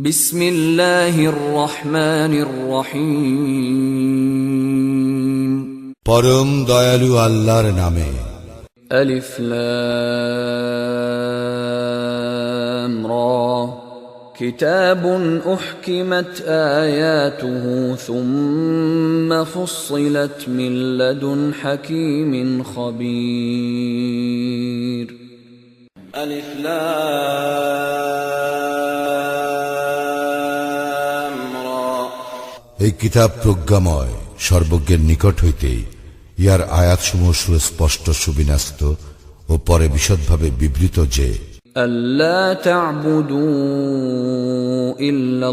বিসমিল্লাহির রহমানির রহিম। পরম দয়ালু আল্লাহর নামে। আলিফ লাম রা কিতাবুন উহকিমাত আয়াতুহু সুম্মা ফুসসিলাত মিন লাদুন হাকীমিন খাবীর। আলিফ লাম রা। এই কিতাব প্রজ্ঞাময়, সর্বজ্ঞের নিকট হইতে ইহার আয়াতসমূহ সুস্পষ্ট, সুবিন্যস্ত ও পরে বিশদভাবে বিবৃত যে আল্লা তা'বুদু ইল্লাল্লাহ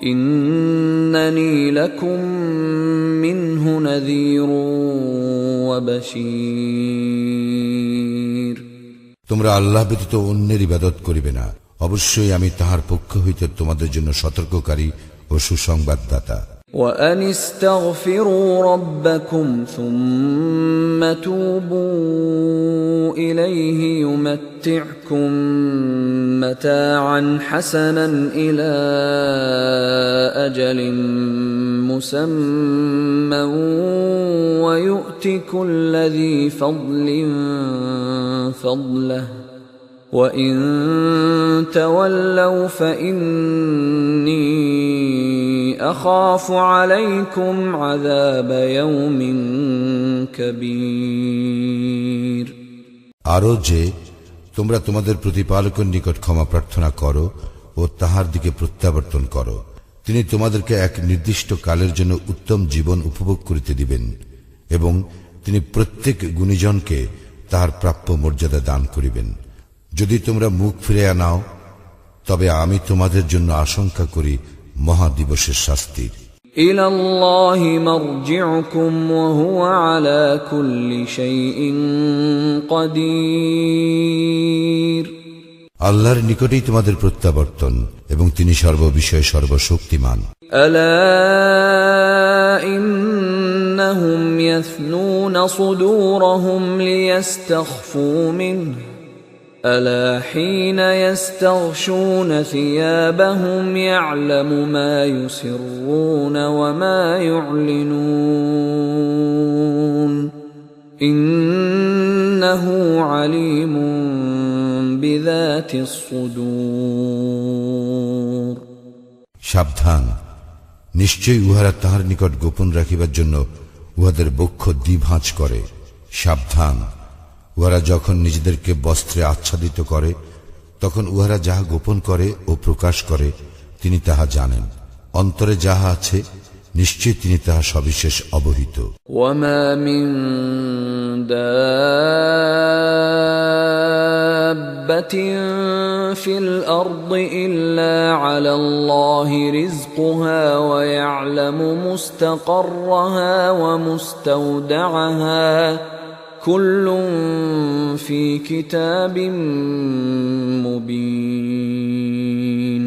ইন্নানী লাকুম মিনহু নাযীরুন ওয়া বাশীর। তোমরা আল্লাহ ব্যতীত অন্যের ইবাদত করিবে না, অবশ্যই আমি তাহার পক্ষ হইতে তোমাদের জন্য সতর্ককারী ও সুসংবাদদাতা। وَأَنِ اسْتَغْفِرُوا رَبَّكُمْ ثُمَّ تُوبُوا إِلَيْهِ يُمَتِّعْكُمْ مَتَاعًا حَسَنًا إِلَى أَجَلٍ مُّسَمًّى وَيُؤْتِ كُلَّ ذِي فَضْلٍ فَضْلَهُ وَإِن تَوَلَّوْا فَإِنِّي أَخَافُ عَلَيْكُمْ عَذَابَ يَوْمٍ كَبِيرٍ। আরো যে তোমরা তোমাদের প্রতিপালকের নিকট ক্ষমা প্রার্থনা করো ও তাহার দিকে প্রত্যাবর্তন করো, তিনি তোমাদেরকে এক নির্দিষ্ট কালের জন্য উত্তম জীবন উপভোগ করিতে দিবেন এবং তিনি প্রত্যেক গুণীজনকে তাহার প্রাপ্য মর্যাদা দান করিবেন। যদি তোমরা মুখ ফিরিয়া নাও, তবে আমি তোমাদের জন্য আশঙ্কা করি মহাদিবসের শাস্তির। ইলাল্লাহি মারজিউকুম ওয়া হুয়া আলা কুল্লি শাইইন কাদির। আল্লাহর নিকটেই তোমাদের প্রত্যাবর্তন এবং তিনি সর্ববিষয়ে সর্বশক্তিমান। আলা ইন্নাহুম ইয়াসনুনা সুদুরহুম লিয়াস্তাখফু মিনহু ألا حين يستغشون ثيابهم يعلم ما يسرون وما يعلنون إنه عليم بذات الصدور। সাবধান, নিশ্চয়ই উহারা তাহার নিকট গোপন রাখিবার জন্য উহাদের বক্ষ দ্বিভাঁজ করে। সাবধান, উহারা যখন নিজেদেরকে বস্ত্রে আচ্ছাদিত করে, তখন উহারা যাহা গোপন করে ও প্রকাশ করে তিনি তাহা জানেন। অন্তরে যাহা আছে নিশ্চয়ই তিনি তাহা সবিশেষ অবহিত। ওয়ামা মিন দাব্বাতিন ফিল আরদি ইল্লা আলাল্লাহি রিজকুহা ওয়া ইয়ালামু মুস্তাকাররাহা ওয়া মুস্তাওদাআহা কুল্লুন ফি কিতাবিম মুবিন।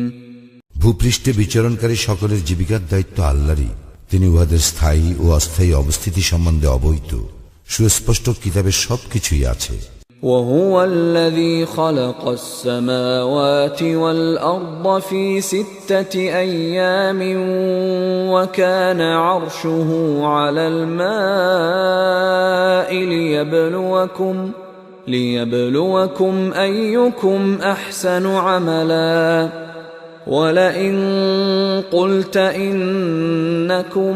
ভূপৃষ্ঠে বিচরণকারী সকলের জীবিকার দায়িত্ব আল্লাহরই। তিনি উহাদের স্থায়ী ও অস্থায়ী অবস্থিতি সম্বন্ধে অবহিত, সুস্পষ্ট কিতাবে সবকিছুই আছে। وهو الذي خلق السماوات والأرض في 6 أيام وكان عرشه على الماء ليبلوكم أيكم أحسن عملا ولئن قلت إنكم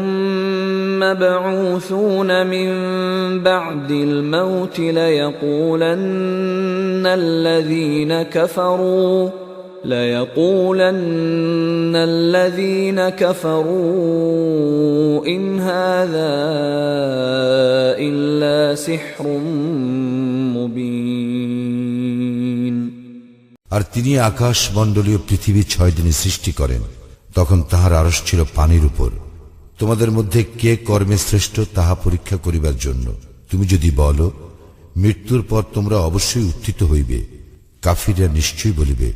مبعوثون من بعد الموت ليقولن الذين كفروا إن هذا إلا سحر مبين। আর তিনি আকাশ মণ্ডলীয় পৃথিবী 6 দিনে সৃষ্টি করেন, তখন তাহার আরশ ছিল পানির উপর। তোমাদের মধ্যে কে কর্মে শ্রেষ্ঠ তাহা পরীক্ষা করিবার জন্য। তুমি যদি বলো মৃত্যুর পর তোমরা অবশ্যই উত্থিত হইবে, কাফিররা নিশ্চয়ই বলিবে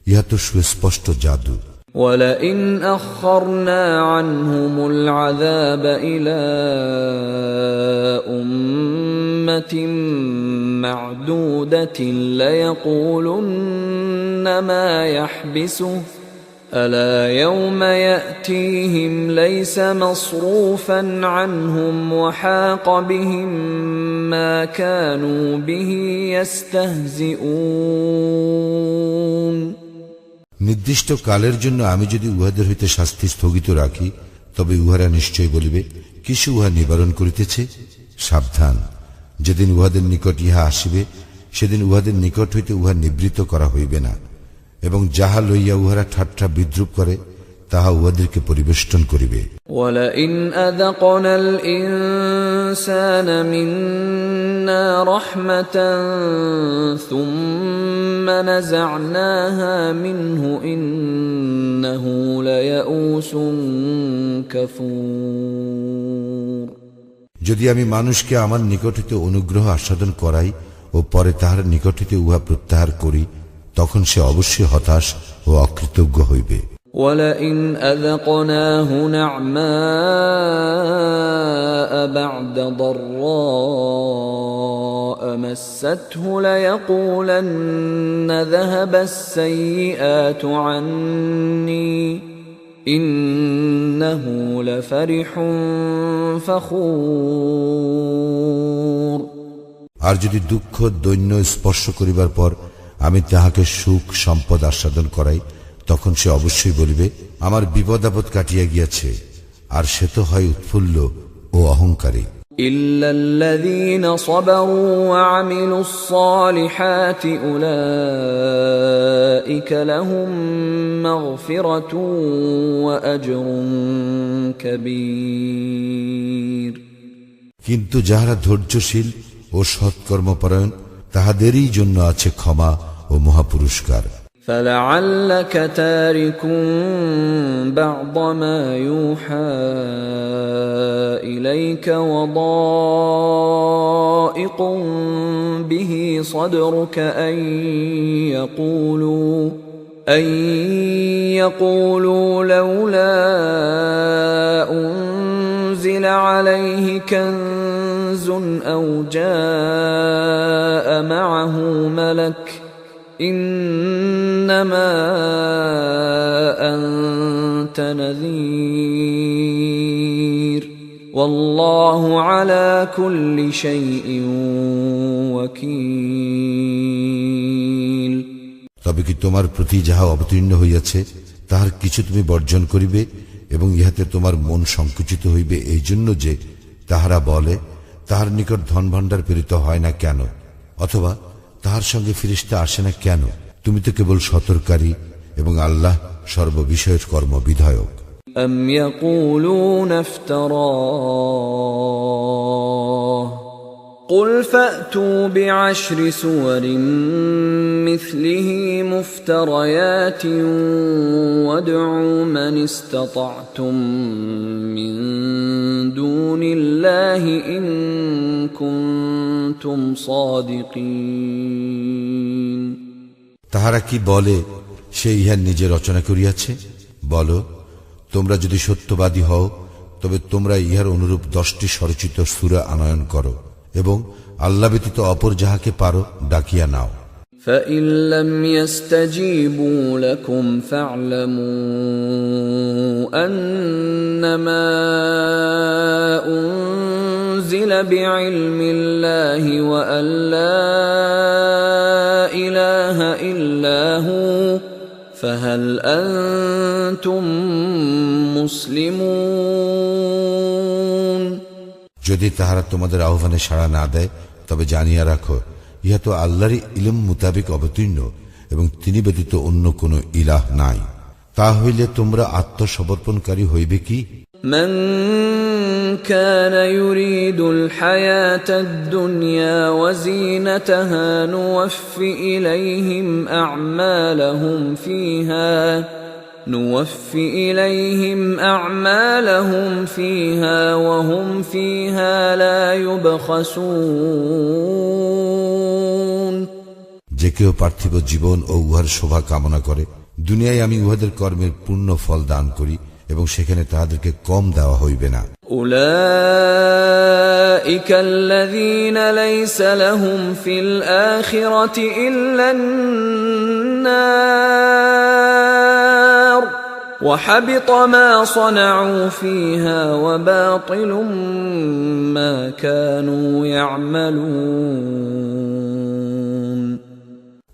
ইহা তো সুস্পষ্ট জাদু। ولئن أخرنا عنهم العذاب إلى أمة معدودة ليقولن ما يحبسه ألا يوم يأتيهم ليس مصروفا عنهم وحاق بهم ما كانوا به يستهزئون নির্দিষ্ট কালের জন্য আমি যদি উহাদের হইতে শাস্তি স্থগিত রাখি, তবে উহারা নিশ্চয় বলিবে, কিসে উহা নিবারণ করিতেছে? সাবধান, যেদিন উহাদের নিকট ইহা আসিবে, সেদিন উহাদের নিকট হইতে উহা নিবৃত্ত করা হইবে না, এবং যাহা লইয়া উহারা ঠাট্টা বিদ্রুপ করে তাহা উহাদেরকে পরিবেষ্টন করিবে। وَلَئِنْ أَذَقْنَا الْإِنسَانَ مِنَّا رَحْمَةً ثُمَّ نَزَعْنَاهَا مِنْهُ إِنَّهُ لَيَئُوسٌ كَفُورٌ যদি আমি মানুষকে আমার নিকট হইতে অনুগ্রহ আস্বাদন করাই ও পরে তাহার নিকট হইতে উহা প্রত্যাহার করি, তখন সে অবশ্যই হতাশ ও অকৃতজ্ঞ হইবে। وَلَئِنْ أَذَقْنَاهُ نَعْمَاءَ بَعْدَ ضَرَّاءَ مَسَّتْهُ لَيَقُولَنَّ ذَهَبَ السَّيِّئَاتُ عَنِّي إِنَّهُ لَفَرِحٌ فَخُورٌ আর যদি দুঃখ দৈন্য স্পর্শ করিবার পর আমি তাহাকে সুখ সম্পদ আস্বাদন করাই, তখন সে অবশ্যই বলিবে, আমার বিপদ আপদ কাটিয়া গিয়াছে। আর সে তো হয় উৎফুল্ল ও অহংকারী। إلا الذين صبروا وعملوا الصالحات أولئك لهم مغفرة وأجر كبير কিন্তু যাহারা ধৈর্যশীল ও সৎকর্মপরায়ণ, তাহাদেরই জন্য আছে ক্ষমা ও মহাপুরস্কার। فلعلك تارك بعض ما يوحى إليك وضائق به صدرك أن يقولوا لولا أنزل عليه كنز أو جاء معه ملك إنما أنت نذير والله على كل شيء وكيل তবে কি তোমার প্রতি যাহা অবতীর্ণ হইয়াছে তাহার কিছু তুমি বর্জন করিবে এবং ইহাতে তোমার মন সংকুচিত হইবে এই জন্য যে তাহারা বলে, তাহার নিকট ধন ভাণ্ডার প্রেরিত হয় না কেন, অথবা তাহার সঙ্গে ফেরেশতা আসে না কেন? তুমি তো কেবল সতর্ককারী এবং আল্লাহ সর্ববিষয়ের কর্মবিধায়ক। أم يقولون افتراه قل فأتوا بعشر سور مثله مفتريات وادعوا من استطعتم من دون الله إن كنتم صادقين তাহারা কি বলে, সে ইহা নিজে রচনা করিয়াছে? বলো, তোমরা যদি সত্যবাদী হও তবে তোমরা ইহার অনুরূপ 10টি স্বরচিত সূরা আনয়ন করো এবং আল্লাহ ব্যতীত অপর যাহাকে পারো ডাকিয়া নাও। فإن لم يستجيبوا لكم فاعلموا أنما أنزل بعلم الله وأن لا إله إلا هو فهل أنتم مسلمون যদি তাহারা তোমাদের আহ্বানে সাড়া না দেয় তবে জানিয়া রাখো, ইহা তো আল্লাহরই ইলম মোতাবেক অবতীর্ণ এবং তিনি ব্যতীত অন্য কোন ইলাহ নাই। তা হইলে তোমরা আত্মসমর্পণকারী হইবে কি? من كان يريد الحياة الدنيا وزينتها نوفي إليهم أعمالهم فيها وهم فيها لا يبخسون যে কেউ পার্থিব জীবন ও উহার শোভা কামনা করে দুনিয়ায় আমি উহাদের কর্মের পূর্ণ ফল দান করি এবং সেখানে তাহাদেরকে কম দেওয়া হইবে না। أولئك الذين ليس لهم في الآخرة إلا النار وحبط ما صنعوا فيها وباطل ما كانوا يعملون।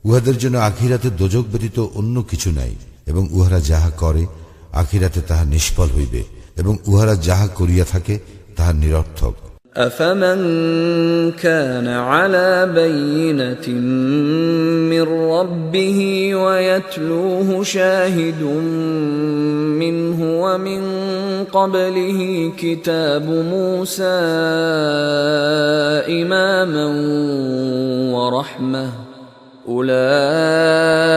উহাদের জন্য আখিরাতে দোজক ব্যতীত অন্য কিছু নাই এবং উহারা যাহা করে আখিরাতে তাহা নিষ্ফল হইবে এবং উহারা যাহা করিয়া থাকে তাহা নিরর্থক। أفمن كان على بينة من ربه ويتلوه شاهد منه ومن قبله كتاب موسى إماما ورحمة أولئك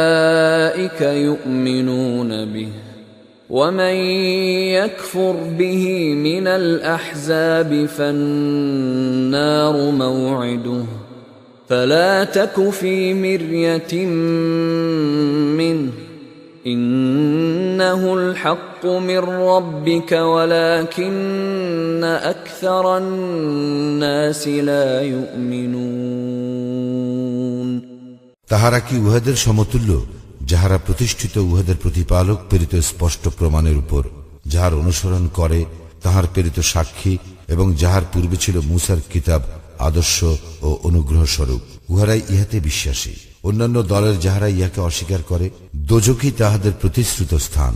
يؤمنون به ومن يكفر به من الأحزاب فالنار موعده فلا تك في مرية منه إنه الحق من ربك ولكن أكثر الناس لا يؤمنون। তাহারা কি উহাদের সমতুল্য যাহারা প্রতিষ্ঠিত উহাদের প্রতিপালক প্রেরিত স্পষ্ট প্রমাণের উপর, যাহার অনুসরণ করে তাহার প্রেরিত সাক্ষী এবং যাহার পূর্বে ছিল মূসার কিতাব আদর্শ ও অনুগ্রহ স্বরূপ, উহারাই ইহাতে বিশ্বাসী। অন্যান্য দলের যাহারা ইহাকে অস্বীকার করে দোজখই তাহাদের প্রতিশ্রুত স্থান।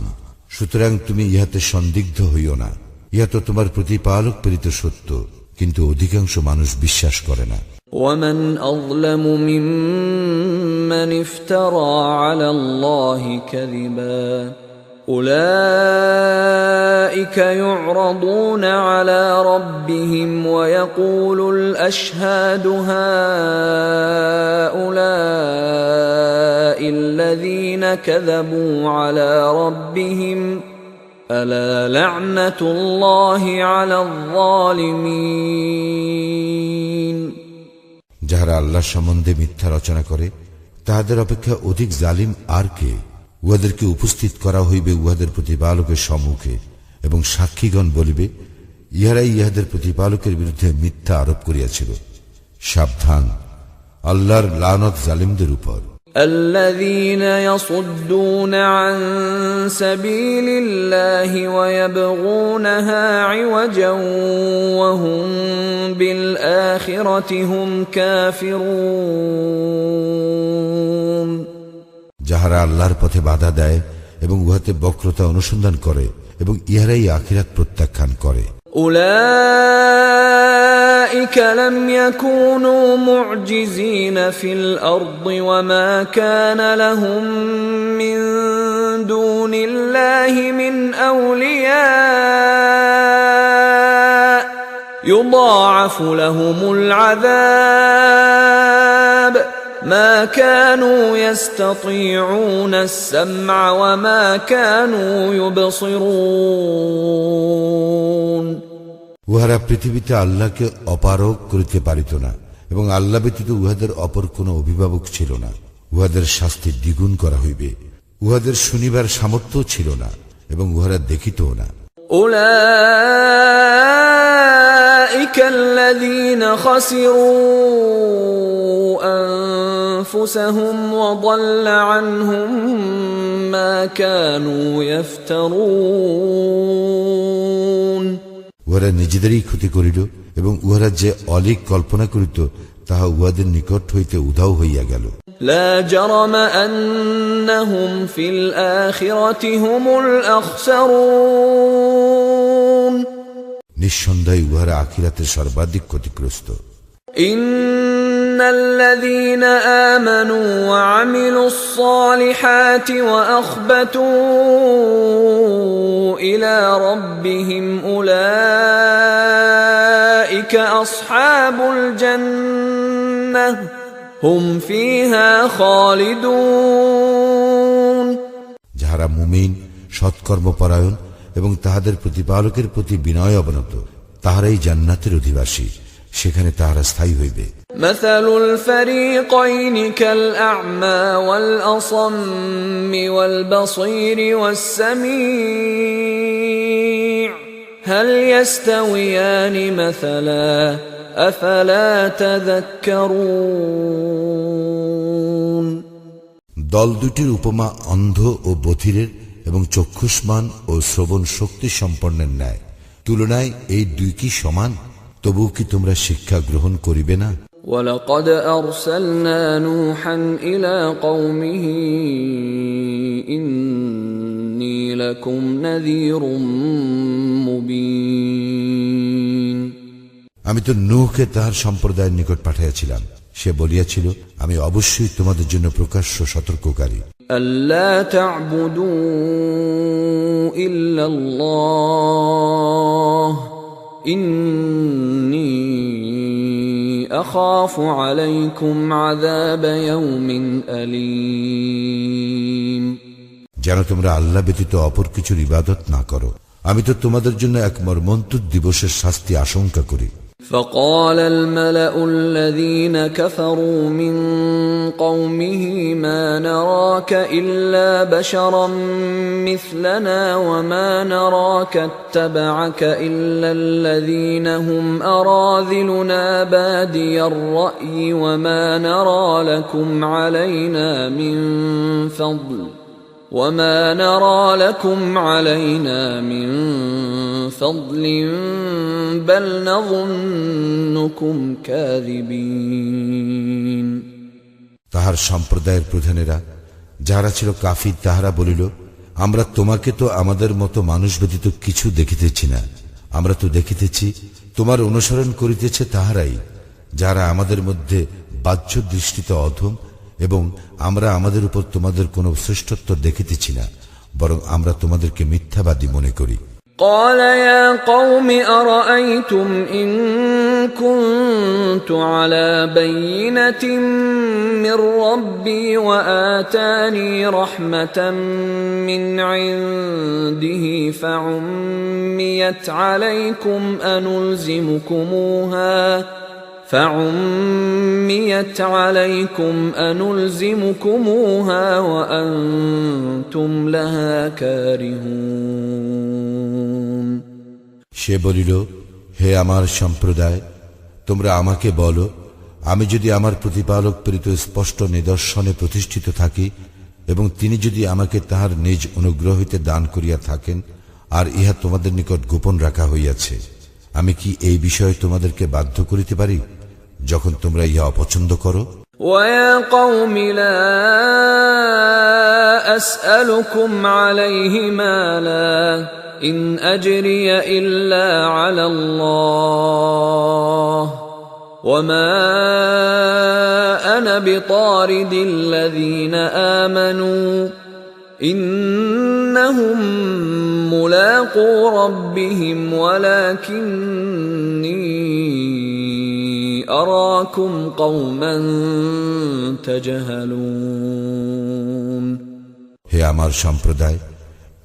সুতরাং তুমি ইহাতে সন্দিগ্ধ হইও না, ইহা তো তোমার প্রতিপালক প্রেরিত সত্য, কিন্তু অধিকাংশ মানুষ বিশ্বাস করে না। ومن أظلم ممن افترى على الله كذبا أولئك يعرضون على ربهم ويقول الأشهاد هؤلاء الذين كذبوا على ربهم ألا لعنة الله على الظالمين। যাহারা আল্লাহ সম্বন্ধে মিথ্যা রচনা করে তাহাদের অপেক্ষা অধিক জালিম আর কে? উহাদেরকে উপস্থিত করা হইবে উহাদের প্রতিপালকের সম্মুখে এবং সাক্ষীগণ বলিবে, ইহারাই ইহাদের প্রতিপালকের বিরুদ্ধে মিথ্যা আরোপ করিয়াছিল। সাবধান, আল্লাহর লানত জালিমদের উপর। الذين يصدون عن سبيل الله ويبغونها عوجا وهم بالآخرة هم كافرون। যাহারা আল্লাহর পথে বাধা দেয় এবং উহাতে বক্রতা অনুসন্ধান করে এবং ইহারাই আখিরাত প্রত্যাখ্যান করে। أولئك لم يكونوا معجزين في الأرض وما كان لهم من دون الله من أولياء يضاعف لهم العذاب ما كانوا يستطيعون السمع وما كانوا يبصرون। উহারা পৃথিবীতে আল্লাহকে অপারগ করিতে পারিত না এবং আল্লাহ ব্যতীত উহাদের অপর কোন অভিভাবক ছিল না। উহাদের শাস্তি দ্বিগুণ করা হইবে। উহাদের শুনিবার সামর্থ্য ছিল না এবং উহারা দেখিতও না। أولئك الذين خسروا أنفسهم وضل عنهم ما كانوا يفترون। উহারা নিজেদেরই ক্ষতি করিল এবং উহারা যে অলিক কল্পনা করিত তাহা উহাদের নিকট হইতে উধাও হইয়া গেল। لا جرم أنهم في الآخرة هم الأخسرون। নিঃসন্দেহে উহারা আখিরাতের সর্বাধিক ক্ষতিগ্রস্ত। إن الذين آمنوا وعملوا الصالحات وأخبتوا إلى ربهم أولئك أصحاب الجنة هم فيها خالدون। যাহারা মুমিন, সৎকর্মপরায়ণ এবং তাহাদের প্রতিপালকের প্রতি বিনয় অবনত, তাহারাই জান্নাতের অধিবাসী, সেখানে তাহারা স্থায়ী হইবে। مثل الفريقين كالأعمى والأصم والبصير والسميع هل يستويان مثلا أفلا تذكرون দল দুটির উপমা অন্ধ ও বধিরের এবং চক্ষুষ্মান ও শ্রবণ শক্তি সম্পন্নের ন্যায়। তুলনায় এই দুই কি সমান? তবুও কি তোমরা শিক্ষা গ্রহণ করিবে না? ولقد أرسلنا نوحا إلى قومه إني لكم نذير مبين আমি তো নূহকে তাহার সম্প্রদায়ের নিকট পাঠাইয়াছিলাম, সে বলিয়াছিল, আমি অবশ্যই তোমাদের জন্য প্রকাশ্য সতর্ককারী। ألا تعبدوا إلا الله إني أخاف عليكم عذاب يوم أليم যেন তোমরা আল্লাহ ব্যতীত অপর কিছুর ইবাদত না করো, আমি তো তোমাদের জন্য এক মর্মন্তুদ দিবসের শাস্তি আশঙ্কা করি। فقال الملأ الذين كفروا من قومه ما نراك إلا بشرا مثلنا وما نراك اتبعك إلا الذين هم أراذلنا بادي الرأي وما نرى لكم علينا من فضل بل نظنكم كاذبين তাহার সম্প্রদায়ের প্রধানেরা যারা ছিল কাফির তাহারা বলিল, আমরা তোমাকে তো আমাদের মতো মানুষ ব্যতীত কিছু দেখিতেছি না, আমরা তো দেখিতেছি তোমার অনুসরণ করিতেছে তাহারাই যারা আমাদের মধ্যে বাহ্য দৃষ্টিতে অধম, এবং আমরা আমাদের উপর তোমাদের কোনো শ্রেষ্ঠত্ব দেখিতেছি না, বরং আমরা তোমাদেরকে মিথ্যাবাদী মনে করি। قال يا قوم أرأيتم إن كنت على بينة من ربي وآتاني رحمة من عنده فعميت عليكم أنلزمكموها وأنتم لها كارهون সে বলিল, হে আমার সম্প্রদায়, তোমরা আমাকে বলো, আমি যদি আমার প্রতিপালক প্রেরিত স্পষ্ট নিদর্শনে প্রতিষ্ঠিত থাকি এবং তিনি যদি আমাকে তাহার নিজ অনুগ্রহ হইতে দান করিয়া থাকেন, আর ইহা তোমাদের নিকট গোপন রাখা হইয়াছে, আমি কি এই বিষয়ে তোমাদেরকে বাধ্য করিতে পারি যখন তোমরা ইহা অপছন্দ করো? وَيَا قَوْمِ لَا أَسْأَلُكُمْ عَلَيْهِ مَالًا إِنْ أَجْرِيَ إِلَّا عَلَى اللَّهِ وَمَا أَنَا بِطَارِدِ الَّذِينَ آمَنُوا إِنَّهُمْ مُلَاقُو رَبِّهِمْ وَلَكِنِّي أراكم قوما تجهلون হে আমার সম্প্রদায়,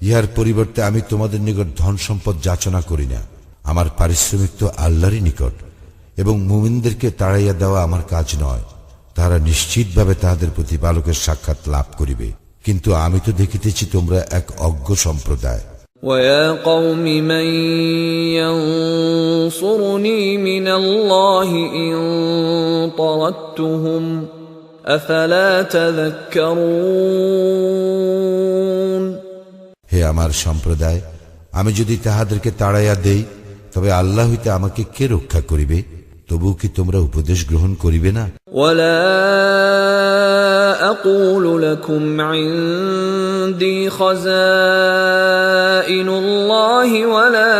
ইহার পরিবর্তে আমি তোমাদের নিকট ধন সম্পদ যাচনা করি না, আমার পারিশ্রমিক তো আল্লাহরই নিকট, এবং মুমিনদেরকে তাড়াইয়া দেওয়া আমার কাজ নয়, তারা নিশ্চিতভাবে তাহাদের প্রতিপালকের সাক্ষাৎ লাভ করিবে, কিন্তু আমি তো দেখিতেছি তোমরা এক অজ্ঞ সম্প্রদায়। وَيَا قَوْمِ مَنْ يَنْصُرُنِي مِنَ اللَّهِ إِنْ طَرَدتُّهُمْ أَفَلَا تَذَكَّرُونَ হে আমার সম্প্রদায়, আমি যদি তাহাদেরকে তাড়াইয়া দেই, তবে আল্লাহ হইতে আমাকে কে রক্ষা করিবে? তবু কি তোমরা উপদেশ গ্রহণ করিবে না? وَلَا أَقُولُ لَكُمْ عِنْدِي خَزَائِنُ اللَّهِ وَلَا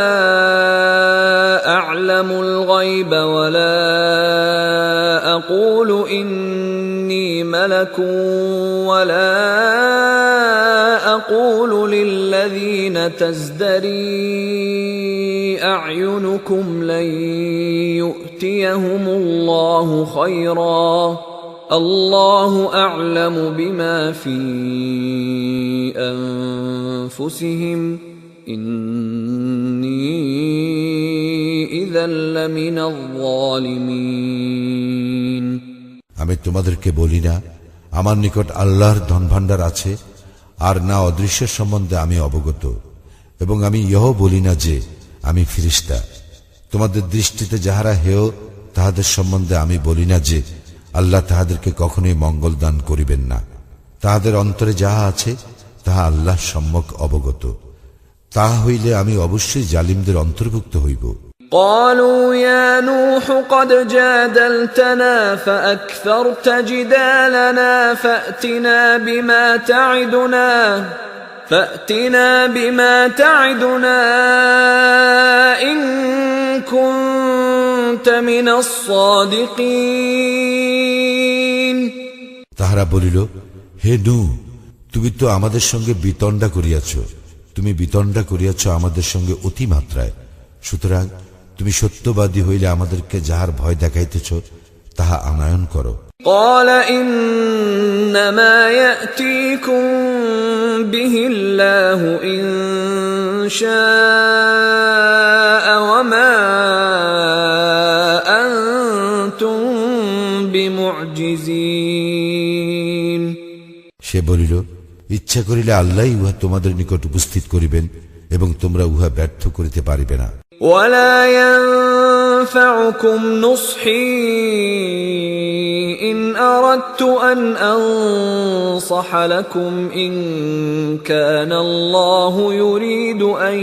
أَعْلَمُ الْغَيْبَ وَلَا أَقُولُ إِنِّي مَلَكٌ وَلَا أَقُولُ لِلَّذِينَ تَزْدَرِي أَعْيُنُكُمْ لَنْ يُؤْتِيَهُمُ اللَّهُ خَيْرًا الله أعلم بما في أنفسهم إني إذا لمن الظالمين আমি তোমাদেরকে বলি না আমার নিকট আল্লাহর ধনভাণ্ডার আছে, আর না অদৃশ্যের সম্বন্ধে আমি অবগত, এবং আমি ইহও বলি না যে আমি ফিরিস্তা। তোমাদের দৃষ্টিতে যাহারা হেয় তাহাদের সম্বন্ধে আমি বলি না যে আল্লাহ তাহাদেরকে কখনোই মঙ্গল দান করিবেন না। তাহাদের অন্তরে যাহা আছে তাহা আল্লাহ সম্যক অবগত। তাহা হইলে আমি অবশ্যই জালিমদের অন্তর্ভুক্ত হইব। قالوا يا نوح قد جادلتنا فأكثرت جدالنا فأتنا بما تعدنا إن كنت من الصادقين। তাহারা বলিল, হে নূহ, তুমি তো আমাদের সঙ্গে বিতণ্ডা করিয়াছ, তুমি বিতণ্ডা করিয়াছ আমাদের সঙ্গে অতিমাত্রায়। সুতরাং তুমি সত্যবাদী হইলে আমাদেরকে যাহার ভয় দেখাইতেছ তাহা আনয়ন করো। قال إنما يأتيكم به الله إن شاء وما أنتم بمعجزين। সে বলিল, ইচ্ছা করিলে আল্লাহ উহা তোমাদের নিকট উপস্থিত করিবেন এবং তোমরা উহা ব্যর্থ করিতে পারিবে না। ولا ينفعكم نصحي إن أردت أن أنصح لكم إن كان الله يريد أن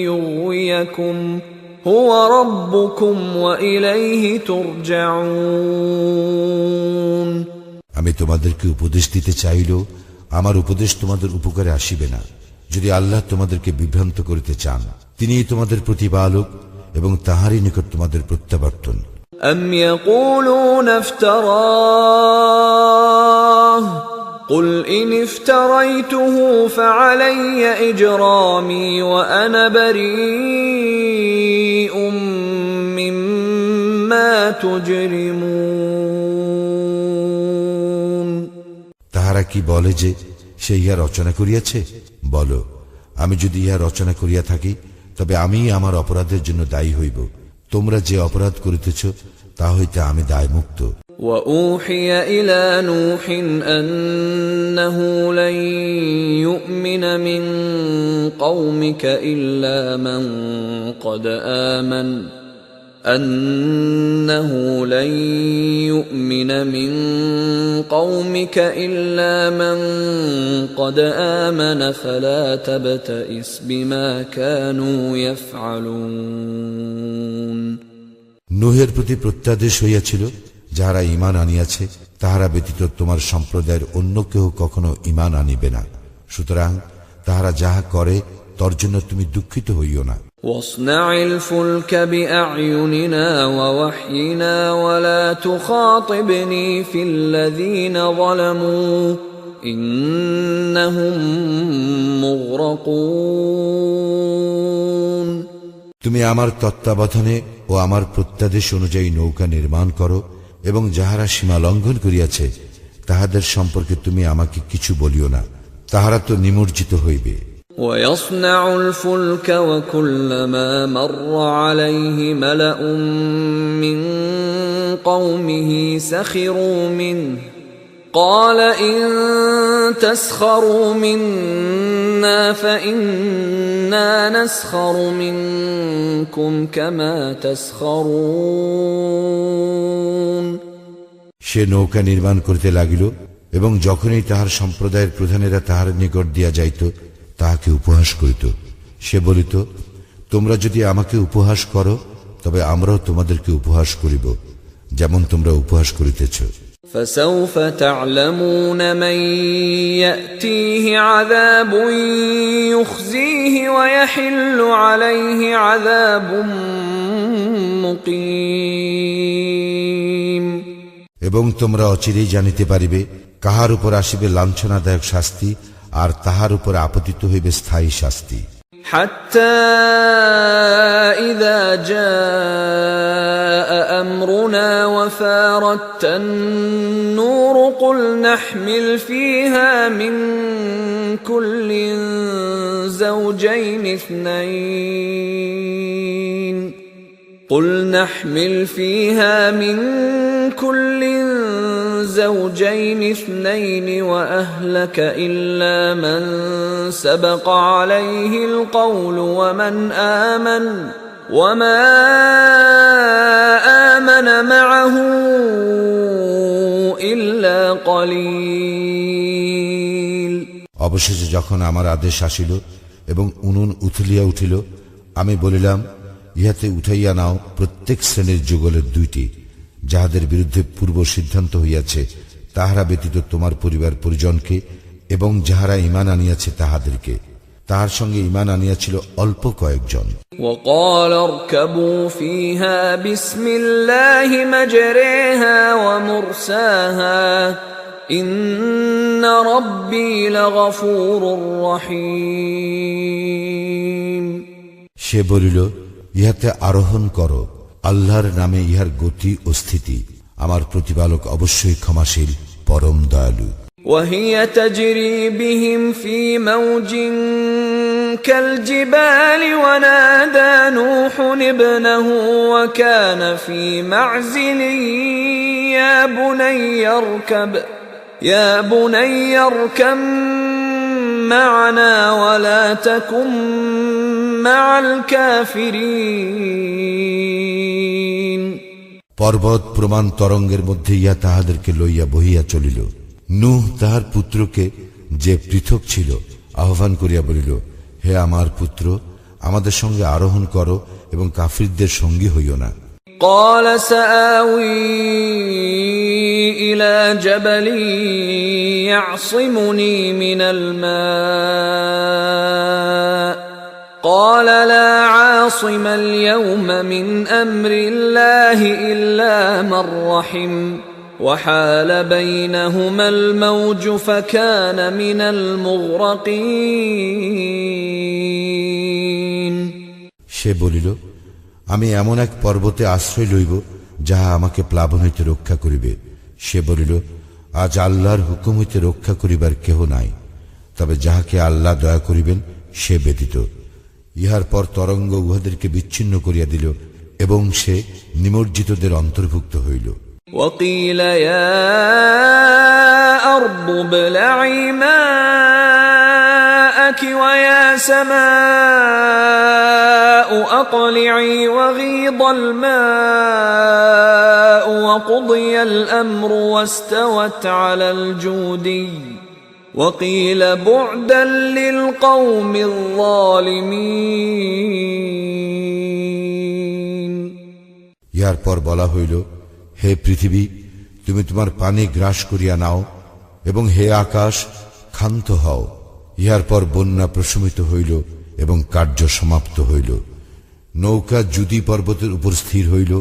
يغويكم هو ربكم وإليه ترجعون। আমি তোমাদেরকে উপদেশ দিতে চাইলেও আমার উপদেশ তোমাদের উপকারে আসিবে না, যদি আল্লাহ তোমাদেরকে বিভ্রান্ত করিতে চান। তিনিই তোমাদের প্রতিপালক এবং তাহারই নিকট তোমাদের প্রত্যাবর্তন। أم يقولون افتراه قل إن افتريته فعلي إجرامي وأنا بريء مما تجرمون। তাহারা কি বলে যে সে ইহা রচনা করিয়াছে? বলো, আমি যদি ইহা রচনা করিয়া থাকি তবে আমি আমার অপরাধের জন্য দায়ী হইব। তোমরা যে অপরাধ করিতেছ তা হইতে আমি দায়মুক্ত। وأوحي إلى نوح أنه لن يؤمن من قومك إلا من قد آمن أنه لن يؤمن من قومك إلا من قد آمن فلا تبتئس بما كانوا يفعلون। নূহের প্রতি প্রত্যাদেশ হইয়াছিল, যাহারা ঈমান আনিয়াছে তাহারা ব্যতীত তোমার সম্প্রদায়ের অন্য কেহ কখনো ঈমান আনিবে না। সুতরাং তাহারা যাহা করে তর জন্য তুমি দুঃখিত হইও না। واصنع الفلك بأعيننا ووحينا ولا تخاطبني في الذين ظلموا إنهم مغرقون। তুমি আমার তত্ত্বাবধানে ও আমার প্রত্যাদেশ অনুযায়ী নৌকা নির্মাণ করো এবং যাহারা সীমা লঙ্ঘন করিয়াছে তাহাদের সম্পর্কে তুমি আমাকে কিছু বলিও না, তাহারা তো নিমজ্জিত হইবে। ويصنع الفلك وكلما مر عليه ملأ من قومه سخروا منه قال إن تسخروا منا فإنا نسخر منكم كما تسخرون। সে নৌকা নির্মাণ করিতে লাগিল এবং যখনই তাহার সম্প্রদায়ের প্রধানেরা তাহার নিকট দিয়া যাইত তাহাকে উপহাস করিত। সে বলিত, তোমরা যদি আমাকে উপহাস করো তবে আমরাও তোমাদেরকে উপহাস করিব, যেমন তোমরা উপহাস করিতেছ। فسوف تعلمون من يأتيه عذاب يخزيه ويحل عليه عذاب مقيم। এবং তোমরা অচিরেই জানিতে পারিবে কাহার উপর আসিবে লাঞ্ছনাদায়ক শাস্তি, আর তাহার উপর আপতিত হইবে স্থায়ী শাস্তি। حتى إذا جاء أمرنا وفارت النور قل نحمل فيها من كل زوجين اثنين كل زوجين اثنين وأهلك إلا من سبق عليه القول ومن آمن وما آمن معه إلا قليل। অবশেষে যখন আমার আদেশ আসিল এবং উনুন উথলিয়া উঠিল, আমি বলিলাম, ইহাতে উঠাইয়া নাও প্রত্যেক শ্রেণীর যুগলের 2টি, যাহাদের বিরুদ্ধে পূর্ব সিদ্ধান্ত হইয়াছে, তাহারা ব্যতীত তোমার পরিবার পরিজনকে, এবং যাহারা ঈমান আনিয়াছে তাহাদেরকে। তাহার সঙ্গে ঈমান আনিয়াছিল অল্প কয়েকজন। وقال اركبوا فيها بسم الله مجريها ومرساها إن ربي لغفور رحيم। সে বলিল, ইহাতে আরোহণ করো, আল্লাহর নামে ইহার গতি ও স্থিতি, আমার প্রতিপালক অবশ্যই ক্ষমাশীল, পরম দয়ালু। وهي تجري بهم في موج كالجبال ونادى نوح ابنه وكان في معزل يا بني اركب معنا ولا تكن مع الكافرين। পর্বত প্রমাণ তরঙ্গের মধ্যে ইয়া তাহাদেরকে লইয়া বহিয়া চলিল। নূহ তাহার পুত্রকে, যে পৃথক ছিল, আহ্বান করিয়া বলিল, হে আমার পুত্র, আমাদের সঙ্গে আরোহণ করো এবং কাফিরদের সঙ্গী হইও না। قال سآوي إلى جبل يعصمني من الماء قال لا عاصم اليوم من أمر الله إلا من رحم وحال بينهما الموج فكان من المغرقين। সে বলিল, আমি এমন এক পর্বতে আশ্রয় লইব যাহা আমাকে প্লাবন হইতে রক্ষা করিবে। সে বলিল, আজ আল্লাহর হুকুম হইতে রক্ষা করিবার কেহ নাই, তবে যাহাকে আল্লাহ দয়া করিবেন সে ব্যতীত। ইহার পর তরঙ্গ উহাদেরকে বিচ্ছিন্ন করিয়া দিল এবং সে নিমজ্জিতদের অন্তর্ভুক্ত হইল। وقيل يا أرض ابلعي ماءك ويا سماء أقلعي وغيض الماء وقضي الأمر واستوت على الجودي وقيل بعدا للقوم الظالمين। ইহার পর বলা হইল, হে পৃথিবী, তুমি তোমার পানি গ্রাস করিয়া নাও, এবং হে আকাশ, ক্ষান্ত হও। ইহার পর বন্যা প্রশমিত হইল এবং কার্য সমাপ্ত হইল। নৌকা জুদি পর্বতের উপর স্থির হইল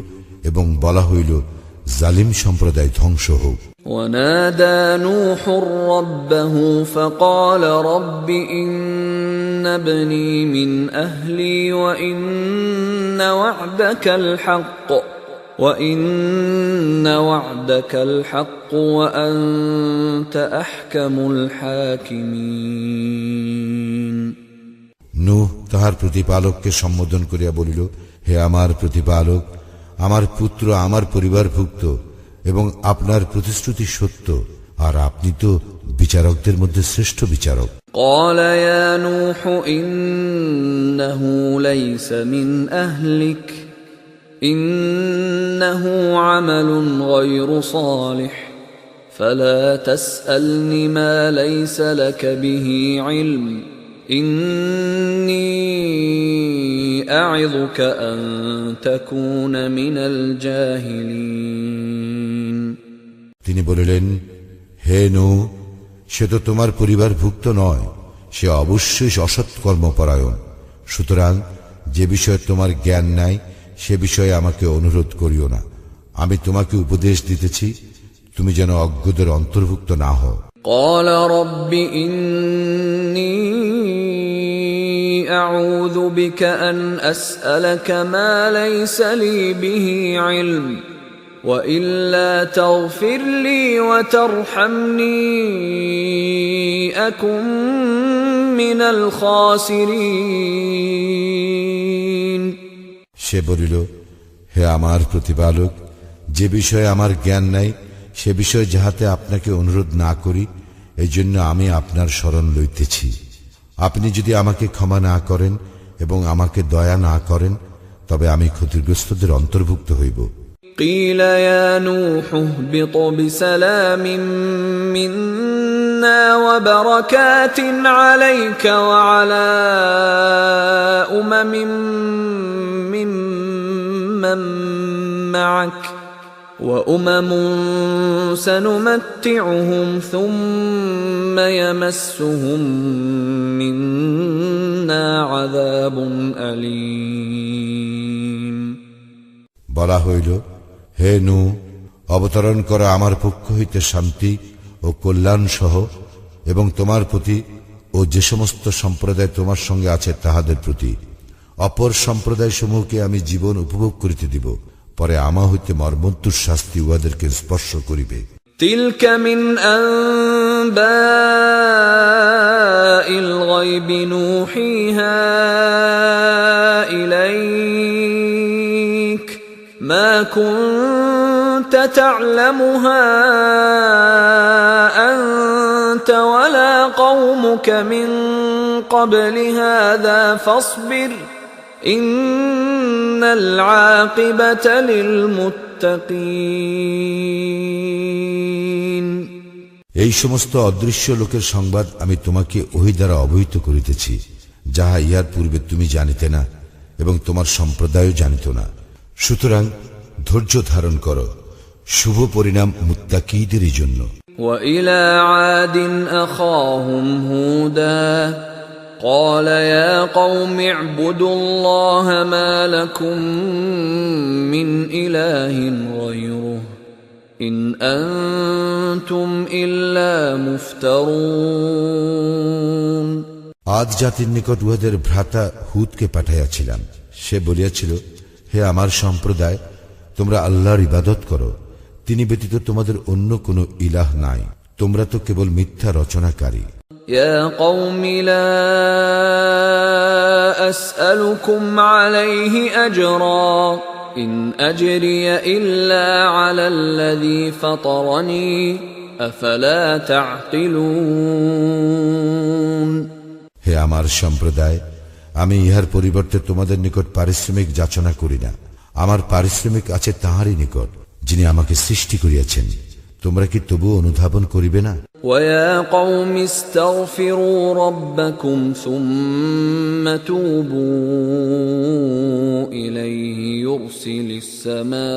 এবং বলা হইল, জালিম সম্প্রদায় ধ্বংস হোক। ونادى نوح ربه فقال رب إن ابني من أهلي وإن وعدك الحق وأنت أحكم الحاكمين। নূহ তাহার প্রতিপালককে সম্বোধন করিয়া বলিল, হে আমার প্রতিপালক, আমার পুত্র আমার পরিবারভুক্ত এবং আপনার প্রতিশ্রুতি সত্য, আর আপনি তো বিচারকদের মধ্যে শ্রেষ্ঠ বিচারক। قال يا نوح إنه ليس من أهلك إنه عمل غير صالح فلا تسألني ما ليس لك به علم إني أعظك أن تكون من الجاهلين। তিনি বলিলেন, হে নূহ, সে তো তোমার পরিবারভুক্ত নয়, সে অবশ্যই অসৎকর্মপরায়ণ। সুতরাং যে বিষয়ে তোমার জ্ঞান নাই সে বিষয়ে আমাকে অনুরোধ করিও না। আমি তোমাকে উপদেশ দিতেছি, তুমি যেন অজ্ঞদের অন্তর্ভুক্ত না হও। قال رب إني أعوذ بك أن أسألك ما ليس لي به علم وإلا تغفر لي وترحمني أكن من الخاسرين। সে বলিল, হে আমার প্রতিপালক, যে বিষয়ে আমার জ্ঞান নাই সে বিষয়ে যাহাতে আপনাকে অনুরোধ না করি, এই জন্য আমি আপনার শরণ লইতেছি। আপনি যদি আমাকে ক্ষমা না করেন এবং আমাকে দয়া না করেন, তবে আমি ক্ষতিগ্রস্তদের অন্তর্ভুক্ত হইব। قيل يا نوح اهبط بسلام منا وبركات عليك وعلى أمم ممن معك وأمم سنمتعهم ثم يمسهم منا عذاب أليم। বলা হইল, হে নূহ, অবতরণ করা আমার পক্ষ হইতে শান্তি ও কল্যাণ সহ, এবং তোমার প্রতি ও যে সমস্ত সম্প্রদায় তোমার সঙ্গে আছে তাহাদের প্রতি। অপর সম্প্রদায় সমূহকে আমি জীবন উপভোগ করিতে দিব, পরে আমা হইতে মর্মন্তুর শাস্তি উহাদেরকে স্পর্শ করিবে। تلك من أنباء الغيب نوحيها إليك ما كنت تعلمها أنت ولا قومك من قبل هذا فاصبر إن العاقبة للمتقين। এই সমস্ত অদৃশ্য লোকের সংবাদ আমি তোমাকে ওহী দ্বারা অবহিত করিতেছি, যাহা ইহার পূর্বে তুমি জানিতে না এবং তোমার সম্প্রদায়ও জানিত না। সুতরাং ধৈর্য ধারণ করো, শুভ পরিণাম মুত্তাকীদেরই জন্য। وإلى عاد أخاهم هودا قال يا قوم اعبدوا الله ما لكم من إله غيره إن أنتم إلا مفترون। আদ জাতির নিকট উহাদের ভ্রাতা হুদকে পাঠাইয়াছিলাম। সে বলিয়াছিল, হে আমার সম্প্রদায়, তোমরা আল্লাহর ইবাদত করো, তিনি ব্যতীত তোমাদের অন্য কোনো ইলাহ নাই, তোমরা তো কেবল মিথ্যা রচনাকারী। يا قوم لا أسألكم عليه أجرا إن أجري إلا على الذي فطرني أفلا تعقلون। হে আমার সম্প্রদায়, আমি ইহার পরিবর্তে তোমাদের নিকট পারিশ্রমিক যাচনা করি না। আমার পারিশ্রমিক আছে তাহারই নিকট, যিনি আমাকে সৃষ্টি করিয়াছেন। তোমরা কি তবু অনুধাবন করিবে না? ويا قوم استغفروا ربكم ثم توبوا إليه يرسل السماء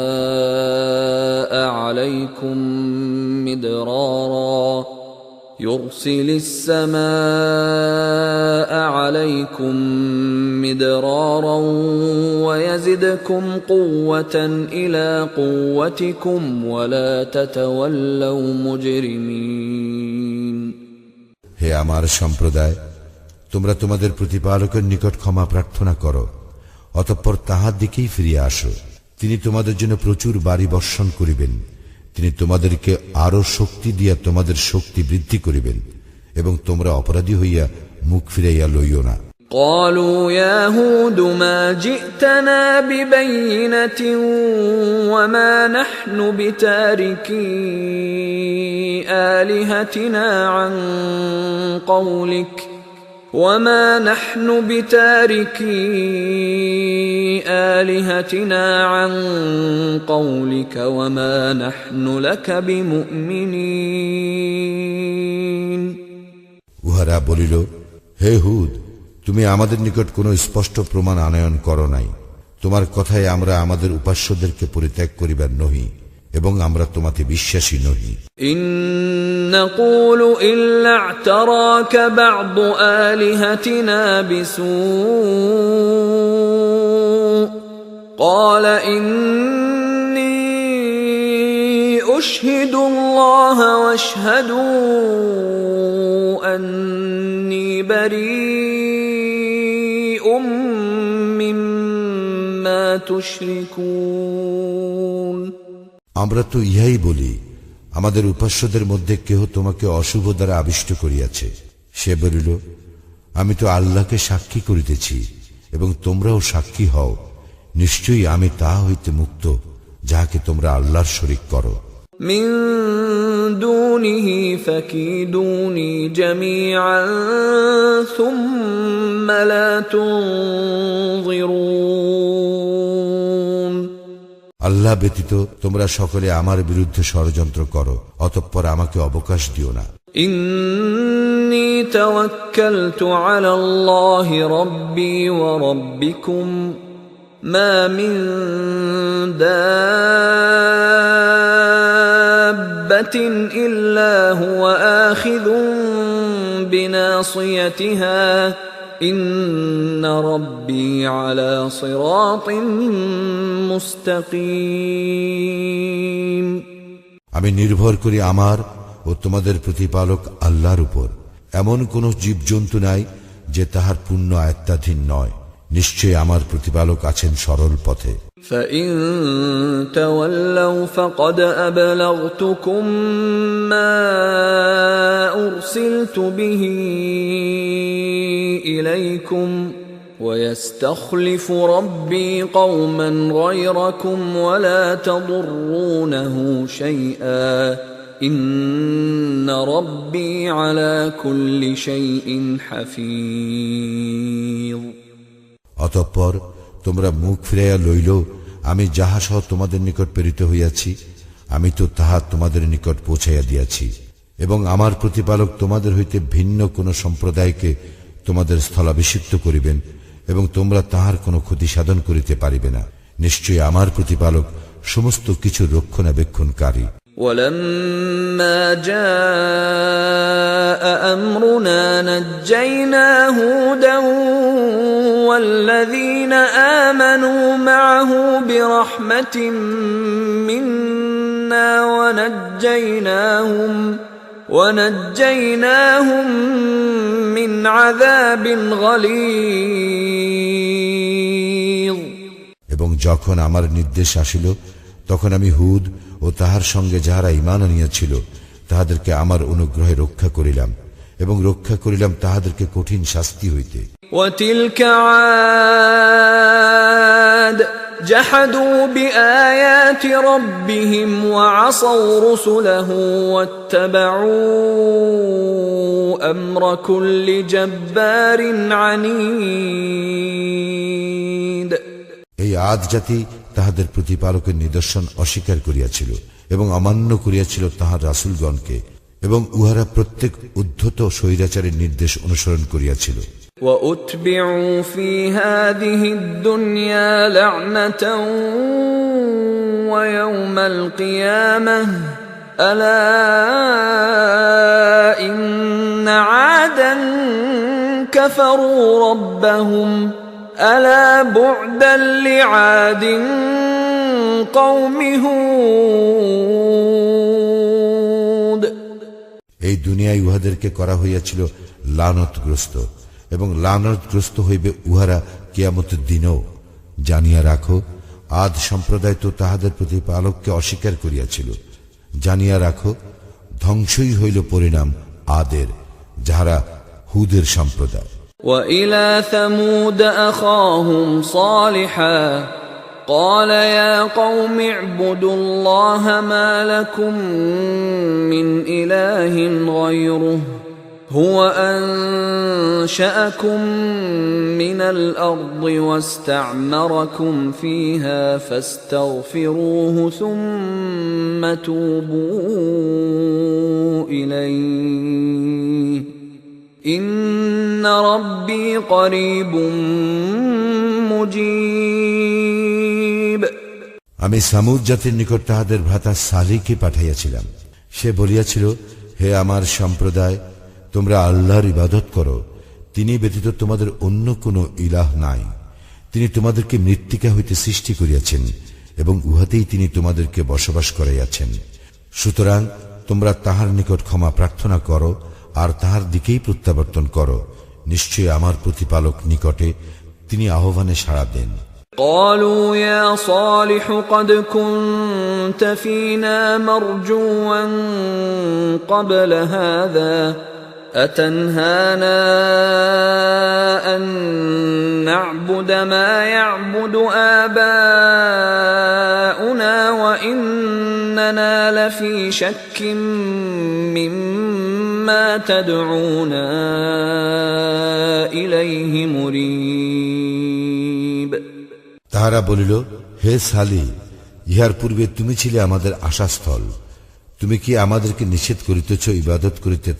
عليكم مدرارا ويزدكم قوة إلى قوتكم ولا تتولوا مجرمين। হে আমার সম্প্রদায়, তোমরা তোমাদের প্রতিপালকের নিকট ক্ষমা প্রার্থনা করো, অতঃপর তাহার দিকেই ফিরিয়া আসো। তিনি তোমাদের জন্য প্রচুর বাড়ি বর্ষণ করিবেন, তিনি তোমাদেরকে আরো শক্তি দিয়া তোমাদের শক্তি বৃদ্ধি করিবেন, এবং তোমরা অপরাধী হইয়া মুখ ফিরাইয়া লইও না। قالوا يا هود ما جئتنا ببينة وما نحن بتاركي آلهتنا عن قولك وما نحن بتاركي آلهتنا عن قولك وما نحن لك بمؤمنين। উহারা বলিল, হে হুদ, তুমি আমাদের নিকট কোনো স্পষ্ট প্রমাণ আনয়ন করো নাই। তোমার কথায় আমরা আমাদের উপাস্যদেরকে পরিত্যাগ করিবার নহি, এবং আমরা তোমাতে বিশ্বাসী নহি। ইন নাকুলু ইল্লা ই'তারাকা বা'দু আলিহাতিনা বিসূ قال إني أشهد الله واشهدوا أني بريء مما تشركون। আমরা তো ইহাই বলি, আমাদের উপাস্যদের মধ্যে কেহ তোমাকে অশুভ দ্বারা আবিষ্ট করিয়াছে। সে বলিল, আমি তো আল্লাহকে সাক্ষী করিতেছি এবং তোমরাও সাক্ষী হও, নিশ্চয়ই আমি তাহা হইতে মুক্ত যাহাকে তোমরা আল্লাহর শরীক করো। من دونه فكيدوني جميعا ثم لا تنظرون আল্লাহ ব্যতীত তোমরা সকলে আমার বিরুদ্ধে ষড়যন্ত্র করো, অতঃপর আমাকে অবকাশ দিও না। إني توكلت على الله ربي وربكم ما من دابة إلا هو آخذ بناصيتها إن ربي على صراط مستقيم আমি নির্ভর করি আমার ও তোমাদের প্রতিপালক আল্লাহর উপর। এমন কোন জীবজন্তু নাই যে তাহার পূর্ণ আয়ত্তাধীন নয়। নিশ্চয় আমার প্রতিপালক আছেন সরল পথে। فإن تولوا فقد أبلغتكم ما أرسلت به إليكم ويستخلف ربي قوما غيركم ولا تضرونه شيئا إن ربي على كل شيء حفيظ অতঃপর তোমরা মুখ ফিরাইয়া লইল, আমি যাহা সহ তোমাদের নিকট প্রেরিত হইয়াছি, আমি তো তাহা তোমাদের নিকট পৌঁছাইয়া দিয়াছি, এবং আমার প্রতিপালক তোমাদের হইতে ভিন্ন কোন সম্প্রদায়কে তোমাদের স্থলাভিষিক্ত করিবেন এবং তোমরা তাহার কোনো ক্ষতি সাধন করিতে পারিবে না। নিশ্চয়ই আমার প্রতিপালক সমস্ত কিছু রক্ষণাবেক্ষণকারী। ولما جاء أمرنا نجينا هودا والذين آمنوا معه برحمة منا ونجيناهم من عذاب غليظ এবং যখন আমার নির্দেশ আসিল, তখন আমি হুদ ও তাহার সঙ্গে যাহারা ঈমান আনিয়াছিল তাহাদেরকে আমার অনুগ্রহে রক্ষা করিলাম এবং রক্ষা করিলাম তাহাদেরকে কঠিন শাস্তি হইতে। وتلك عاد جحدوا بآيات ربهم وعصوا رسله واتبعوا أمر كل جبار عنيد এই আদ জাতি তাহাদের প্রতিপালকের নিদর্শন অস্বীকার করিয়াছিল এবং অমান্য করিয়াছিল তাহার রাসূলগণকে, এবং উহারা প্রত্যেক উদ্ধত স্বৈরাচারের নির্দেশ অনুসরণ করিয়াছিল। وأتبعوا في هذه الدنيا لعنة ويوم القيامة ألا إن عادا كفروا ربهم ألا بعدا لعاد قوم هود এই দুনিয়ায় উহাদেরকে করা হইয়াছিল লানতগ্রস্ত, এবং লানতগ্রস্ত হইবে উহারা কিয়ামতের দিনও। জানিয়া রাখো, আদ সম্প্রদায় তো তাহাদের প্রতিপালককে অস্বীকার করিয়াছিল। জানিয়া রাখো, ধ্বংসই হইল পরিণাম আদের, যাহারা হুদের সম্প্রদায়। وإلى ثمود أخاهم صالحا قال يا قوم اعبدوا الله ما لكم من إله غيره هو أنشأكم من الأرض واستعمركم فيها فاستغفروه ثم توبوا إليه إن ربي قريب مجيب আমি সামুদ জাতির নিকট তাহাদের ভ্রাতা সালিহকে পাঠাইয়াছিলাম। সে বলিয়াছিল, হে আমার সম্প্রদায়, তোমরা আল্লাহর ইবাদত করো, তিনি ব্যতীত তোমাদের অন্য কোনো ইলাহ নাই। তিনি তোমাদেরকে মৃত্তিকা হইতে সৃষ্টি করিয়াছেন এবং উহাতেই তিনি তোমাদেরকে বসবাস করাইয়াছেন। সুতরাং তোমরা তাহার নিকট ক্ষমা প্রার্থনা করো আর তাহার দিকেই প্রত্যাবর্তন করো। নিশ্চয় আমার প্রতিপালক নিকটে, তিনি আহ্বানে সাড়া দেন। قالوا يا صالح قد كنت فينا مرجوا قبل هذا أتنهانا أن نعبد ما يعبد آباؤنا لفي شك مما تدعونا إليه مريب তাহারা বলিল, হে সালিহ, ইহার পূর্বে তুমি ছিলে আমাদের আশাস্থল। তুমি কি আমাদেরকে নিষেধ করিতেছ ইবাদত করিতে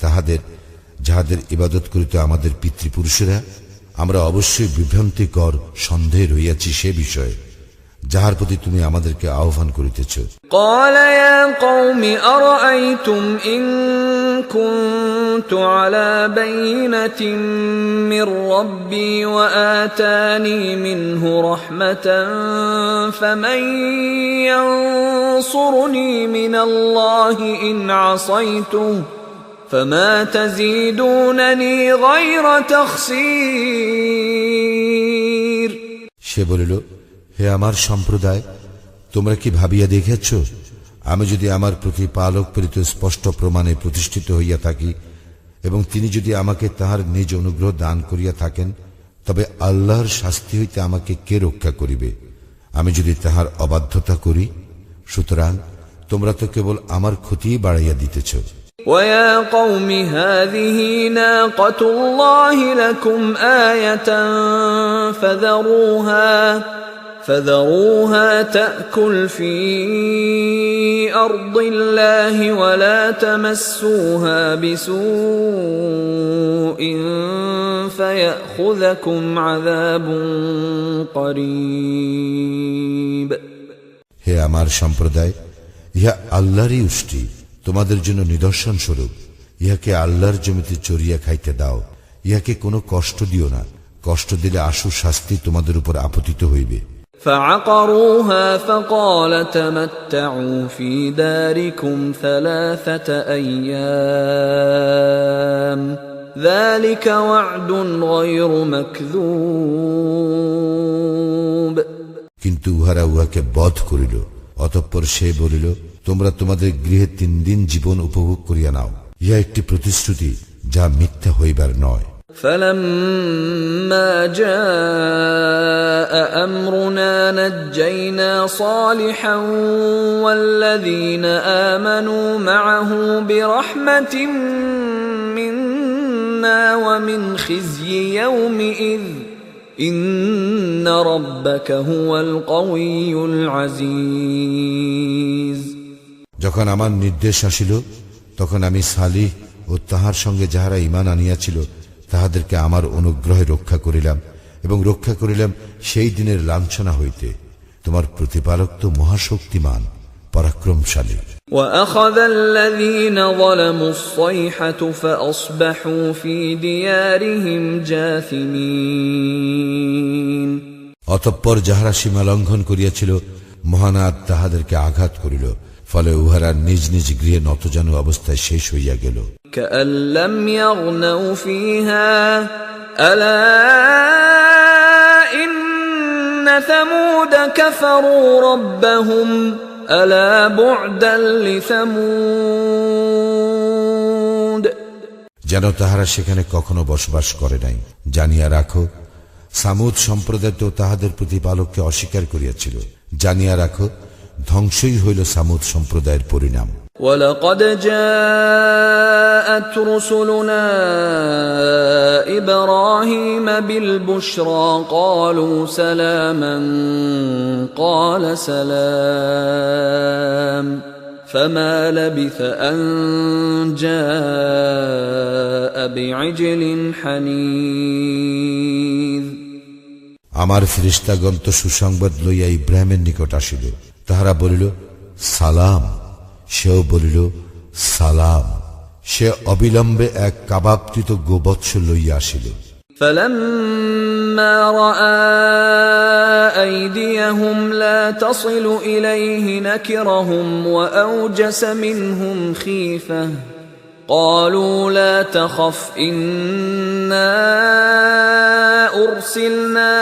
যাহাদের ইবাদত করিতে আমাদের পিতৃপুরুষেরা? আমরা অবশ্যই বিভ্রান্তিকর সন্দেহে রইয়াছি সে বিষয়ে যাহার প্রতি তুমি আমাদেরকে আহ্বান করিতেছ। قال يا قوم أرأيتم إن كنت على بينة من ربي وآتاني منه رحمة فمن ينصرني من الله إن عصيته فما تزيدونني غير تخسير সে বলিল, হে আমার সম্প্রদায়, তোমরা কি ভাবিয়া দেখেছ, আমি যদি আমার প্রতিপালক প্রেরিত স্পষ্ট প্রমাণে প্রতিষ্ঠিত হইয়া থাকি এবং তিনি যদি আমাকে তাহার নিজ অনুগ্রহ দান করিয়া থাকেন, তবে আল্লাহর শাস্তি হইতে আমাকে কে রক্ষা করিবে আমি যদি তাহার অবাধ্যতা করি? সুতরাং তোমরা তো কেবল আমার ক্ষতিই বাড়াইয়া দিতেছ। وَيَا قَوْمِ هَذِهِ نَاقَةُ اللَّهِ لَكُمْ آيَةً فَذَرُوهَا تَأْكُلْ فِي أَرْضِ اللَّهِ وَلَا تَمَسُّوهَا بِسُوءٍ فَيَأْخُذَكُمْ عَذَابٌ قَرِيبٌ হে আমার সম্প্রদায়, ইহা আল্লাহরই উষ্টি, তোমাদের জন্য নিদর্শন স্বরূপ। ইহাকে আল্লাহর জমিতে চরিয়া খাইতে দাও, ইহাকে কোনো কষ্ট দিও না, কষ্ট দিলে আশু শাস্তি তোমাদের উপর আপতিত হইবে। فعقروها فقال تمتعوا في داركم 3 أيام ذلك وعد غير مكذوب কিন্তু উহারা উহাকে বধ করিল। অতঃপর সে বলিল, তোমরা তোমাদের গৃহে 3 দিন জীবন উপভোগ করিয়া নাও, ইহা একটি প্রতিশ্রুতি যা মিথ্যা হইবার নয়। فلما جاء أمرنا نجينا صالحا والذين آمنوا معه برحمة منا ومن خزي يومئذ إن ربك هو القوي العزيز যখন আমার নির্দেশ আসিল, তখন আমি সালিহ ও তাহার সঙ্গে যাহারা ঈমান আনিয়াছিল তাহাদেরকে আমার অনুগ্রহে রক্ষা করিলাম এবং রক্ষা করিলাম সেই দিনের লাঞ্ছনা হইতে। তোমার প্রতিপালক তো মহাশক্তিমান, পরাক্রমশালী। وأخذ الذين ظلموا الصيحة فأصبحوا في ديارهم جاثمين অতঃপর যাহারা সীমা লঙ্ঘন করিয়াছিল, মহানাদ তাহাদেরকে আঘাত করিল, ফলে উহারা নিজ নিজ গৃহে নতজানু অবস্থায় শেষ হইয়া গেল। كأن لم يغنوا فيها ألا إن ثمود كفروا ربهم ألا بعدا لثمود যেন তাহারা সেখানে কখনো বসবাস করে নাই। জানিয়া রাখো, সামুদ সম্প্রদায় তো তাহাদের প্রতিপালককে অস্বীকার করিয়াছিল। জানিয়া রাখো, ধ্বংসই হইল সামুদ সম্প্রদায়ের পরিণাম। ولقد جاءت رسلنا إبراهيم بالبشرى قالوا سلاما قال سلام فما لبث أن جاء بعجل حنيذ আমার ফেরেশতাগণ তো সুসংবাদ লইয়া ইব্রাহিমের নিকট আসিল। তাহারা বলিল, সালাম। সেও বলিল, সালাম। সে অবিলম্বে এক কাবাবকৃত গোবৎস লইয়া আসিল। فلما رأى أيديهم لا تصل إليه نكرهم وأوجس منهم خيفة قالوا لا تخف إنا أرسلنا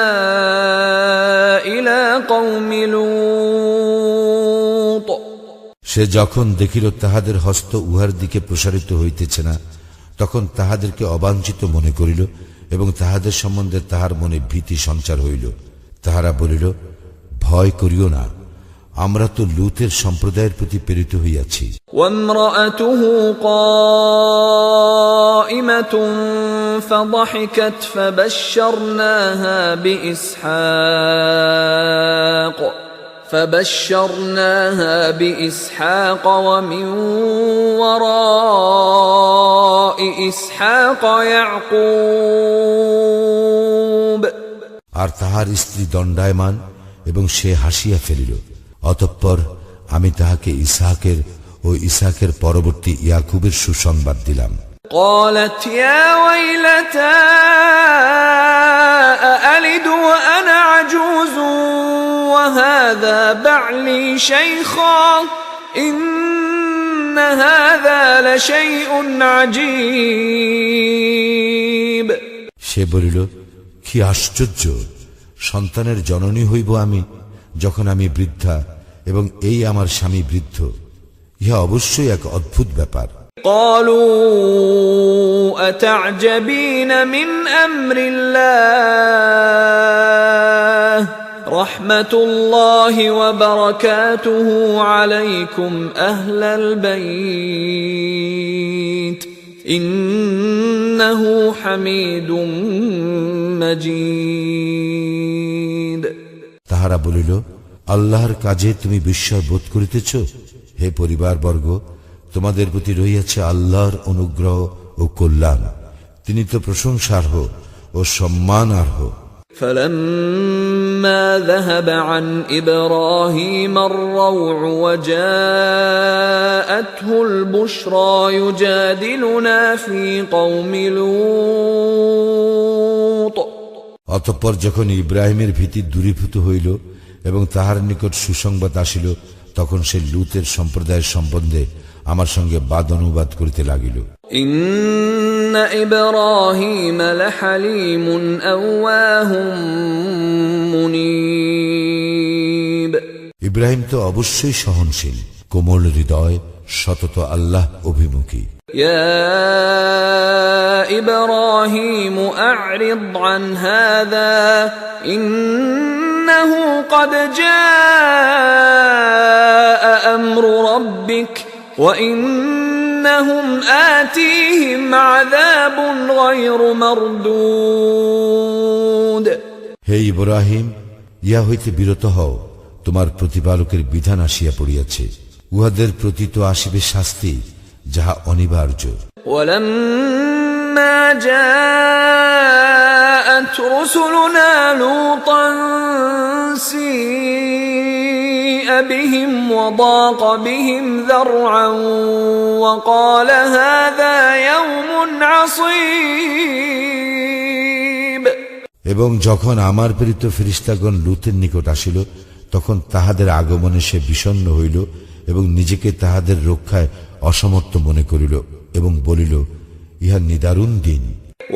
إلى قوم لوط সে যখন দেখিল তাহাদের হস্ত উহার দিকে প্রসারিত হইতেছে না, তখন তাহাদেরকে অবাঞ্ছিত মনে করিল এবং তাহাদের সম্বন্ধে তাহার মনে ভীতি সঞ্চার হইল। তাহারা বলিল, ভয় করিও না, আমরা তো লূতের সম্প্রদায়ের প্রতি প্রেরিত হইয়াছি। وامرأته قائمة فضحكت فبشرناها بإسحاق ومن وراء إسحاق يعقوب। আর তাহার স্ত্রী দণ্ডায়মান এবং সে হাসিয়া ফেলিল। অতঃপর আমি তাহাকে ইসহাকের ও ইসহাকের পরবর্তী ইয়াকুবের সুসংবাদ দিলাম। قالت يا ويلتى أألد وأنا عجوز وهذا بعلي شيخا إن هذا لشيء عجيب। সে বলিল, কি আশ্চর্য, সন্তানের জননী হইব আমি যখন আমি বৃদ্ধা এবং এই আমার স্বামী বৃদ্ধ। ইহা অবশ্যই এক অদ্ভুত ব্যাপার। قالوا أتعجبين من أمر الله رحمة الله وبركاته عليكم أهل البيت إنه حميد مجيد। তাহারা বলিল, আল্লাহর কাজে তুমি বিস্ময় বোধ করিতেছ? হে পরিবারবর্গ, তোমাদের প্রতি রহিয়াছে আল্লাহর অনুগ্রহ ও কল্যাণ। তিনি তো প্রশংসার্হ ও সম্মানার্হ। فلما ذهب عن إبراهيم الروع وجاءته البشرى يجادلنا في قوم لوط। অতঃপর যখন ইব্রাহিমের ভীতি দূরীভূত হইল এবং তাহার নিকট সুসংবাদ আসিল, তখন সে লূতের সম্প্রদায়ের সম্বন্ধে আমার সঙ্গে বাদ অনুবাদ করিতে লাগিল। ইন্না ইব্রাহিম লাহালিমুন আওয়াহুম মুনীব। ইব্রাহিম তো অবশ্যই সহনশীল, কোমল হৃদয়, সতত আল্লাহ অভিমুখী। ইয়া ইব্রাহিম আ'রিদ আন হাযা ইন্নাহু ক্বাদ জাআ আমরু রাব্বিক وَإِنَّهُمْ آتِيهِمْ عَذَابٌ غَيْرُ مَرْدُودٍ। হে ইব্রাহিম, ইহা হইতে বিরত হও, তোমার প্রতিপালকের বিধান আসিয়া পড়িয়াছে, উহাদের প্রতি তো আসিবে শাস্তি যাহা অনিবার্য। وَلَمَّا جَاءَتْ رُسُلُنَا لُوطًا سِيءَ بِهِمْ وَضَاقَ بِهِمْ ذَرْعًا وَقَالَ هَذَا يَوْمٌ عَصِيبٌ। এবং যখন আমার প্রেরিত ফেরেশতাগণ লূতের নিকট আসিল, তখন তাহাদের আগমনে সে বিষণ্ণ হইল এবং নিজেকে তাহাদের রক্ষায় অসমর্থ মনে করিল এবং বলিল, ইহা নিদারুণ দিন।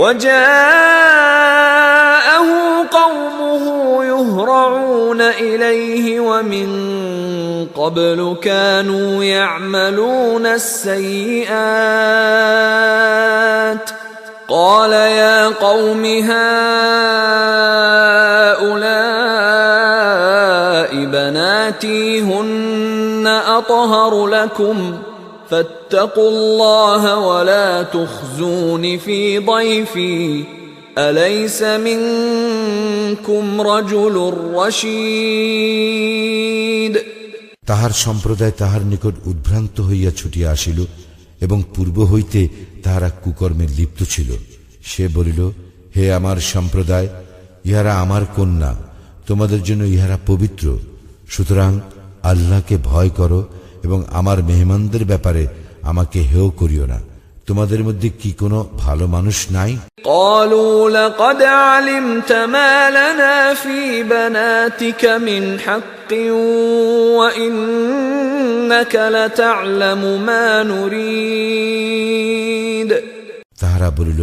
وجاءه قومه يهرعون إليه ومن قبل كانوا يعملون السيئات قال يا قوم هؤلاء بناتي هن أطهر لكم فاتقوا الله ولا تخزون في ضيفي أليس منكم رجل رشيد। তাহার সম্প্রদায় তাহার নিকট উদ্ভ্রান্ত হইয়া ছুটিয়া আসিল এবং পূর্ব হইতে তাহারা কুকর্মে লিপ্ত ছিল। সে বলিল, হে আমার সম্প্রদায়, ইহারা আমার কন্যা, তোমাদের জন্য ইহারা পবিত্র, সুতরাং আল্লাহকে ভয় করো এবং আমার মেহমানদের ব্যাপারে আমাকে হেয় করিও না। তোমাদের মধ্যে কি কোনো ভালো মানুষ নাই? قالوا لقد علمت ما لنا في بناتك من حق وإنك لتعلم ما نريد। তাহারা বলিল,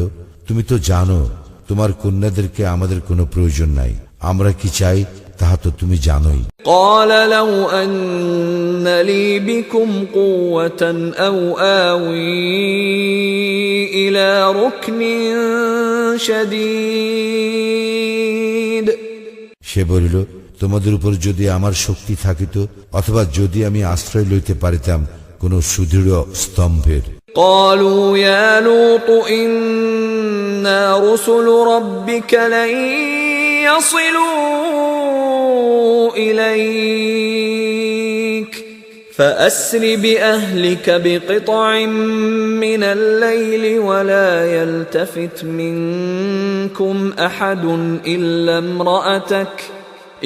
তুমি তো জানো তোমার কন্যাদেরকে আমাদের কোনো প্রয়োজন নাই, আমরা কি চাই তাহা তো তুমি জানোই। قال لو أن لي بكم قوة أو آوي إلى ركن شديد। সে বলিল, তোমাদের উপর যদি আমার শক্তি থাকিত, অথবা যদি আমি আশ্রয় লইতে পারিতাম কোন সুদৃঢ় স্তম্ভের। قالوا يا لوط إنا رسل ربك لن يصلوا إليك فأسر بأهلك بقطع من الليل ولا يلتفت منكم أحد إلا امرأتك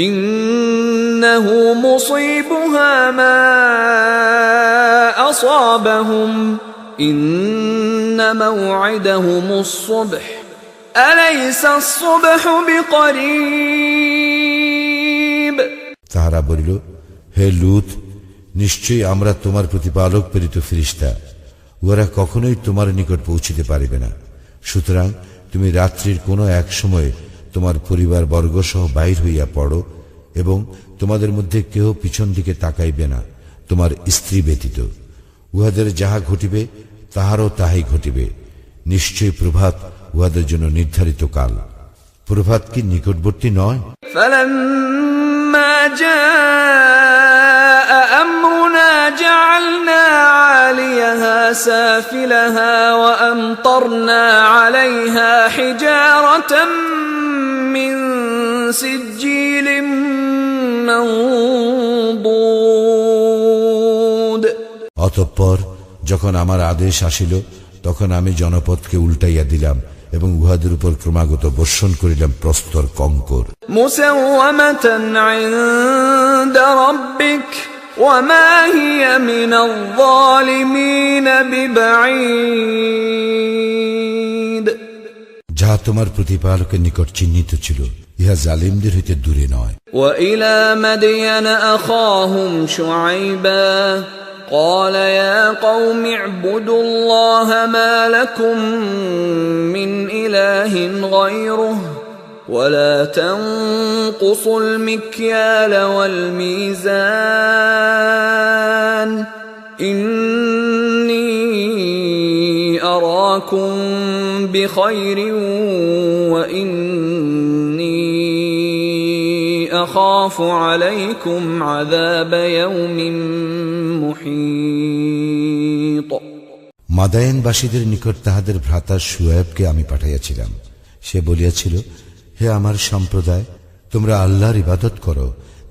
إنه مصيبها ما أصابهم إن موعدهم الصبح أليس الصبح بقريب তাহারা বলিল, হে লূত, নিশ্চয়ই আমরা তোমার প্রতিপালক প্রেরিত ফেরেশতা, ওরা কখনোই তোমার নিকট পৌঁছিতে পারিবে না। সুতরাং তুমি রাত্রির কোনো এক সময়ে তোমার পরিবার বর্গ সহ বাহির হইয়া পড়ো, এবং তোমাদের মধ্যে কেহ পিছন দিকে তাকাইবে না তোমার স্ত্রী ব্যতীত। উহাদের যাহা ঘটিবে তাহারও তাহাই ঘটিবে। নিশ্চয়ই প্রভাত উহাদের জন্য নির্ধারিত কাল। প্রভাত কি নিকটবর্তী নয়? فلما جاء أمرنا جعلنا عاليها سافلها وأمطرنا عليها حجارة من سجيل منضود অতঃপর যখন আমার আদেশ আসিল, তখন আমি জনপদকে উল্টাইয়া দিলাম এবং উহাদের উপর ক্রমাগত বর্ষণ করিলাম প্রস্তর কঙ্কর। মুসাওয়ামাতান ইনদা রাব্বিক ওয়া মা হিয়া মিনাল যালিমিন বিবাঈদ, যাহা তোমার প্রতিপালকের নিকট চিহ্নিত ছিল, ইহা জালিমদের হইতে দূরে নয়। ওয়া ইলা মাদয়ান আখাহুম শুআইবা قال يا قوم اعبدوا الله ما لكم من إله غيره ولا تنقصوا المكيال والميزان إني أراكم بخير وإني أخاف عليكم عذاب يوم محيط। মাদায়েনবাসীদের নিকট তাহাদের ভ্রাতা শুয়ায়বকে আমি পাঠাইয়াছিলাম। সে বলিয়াছিল, হে আমার সম্প্রদায়, তোমরা আল্লাহর ইবাদত করো,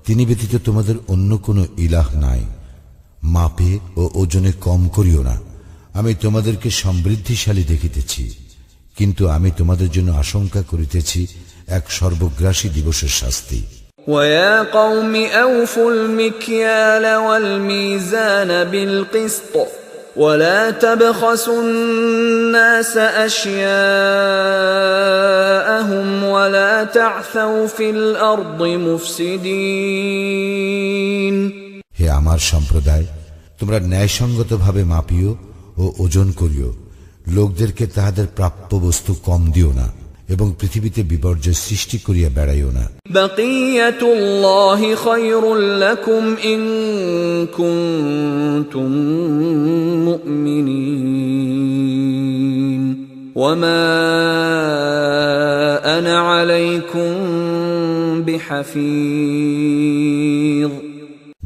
তিনি ব্যতীত তোমাদের অন্য কোনো ইলাহ নাই। মাপে ও ওজনে কম করিও না। আমি তোমাদেরকে সমৃদ্ধিশালী দেখিতেছি, কিন্তু আমি তোমাদের জন্য আশঙ্কা করিতেছি এক সর্বগ্রাসী দিবসের শাস্তি। ويا قوم أوفوا المكيال والميزان بالقسط ولا تبخسوا الناس أشياءهم ولا تعثوا في الأرض مفسدين। হে আমার সম্প্রদায়, তোমরা ন্যায়সঙ্গতভাবে মাপিও ও ওজন করিও, লোকদেরকে তাহাদের প্রাপ্য বস্তু কম দিও না এবং পৃথিবীতে বিপর্যয় সৃষ্টি করিয়া বেড়াইও না। বাকিয়াতুল্লাহি খায়রুল লাকুম ইন কুনতুম মুমিনিন ওয়া মা আনা আলাইকুম বিহাফিজ।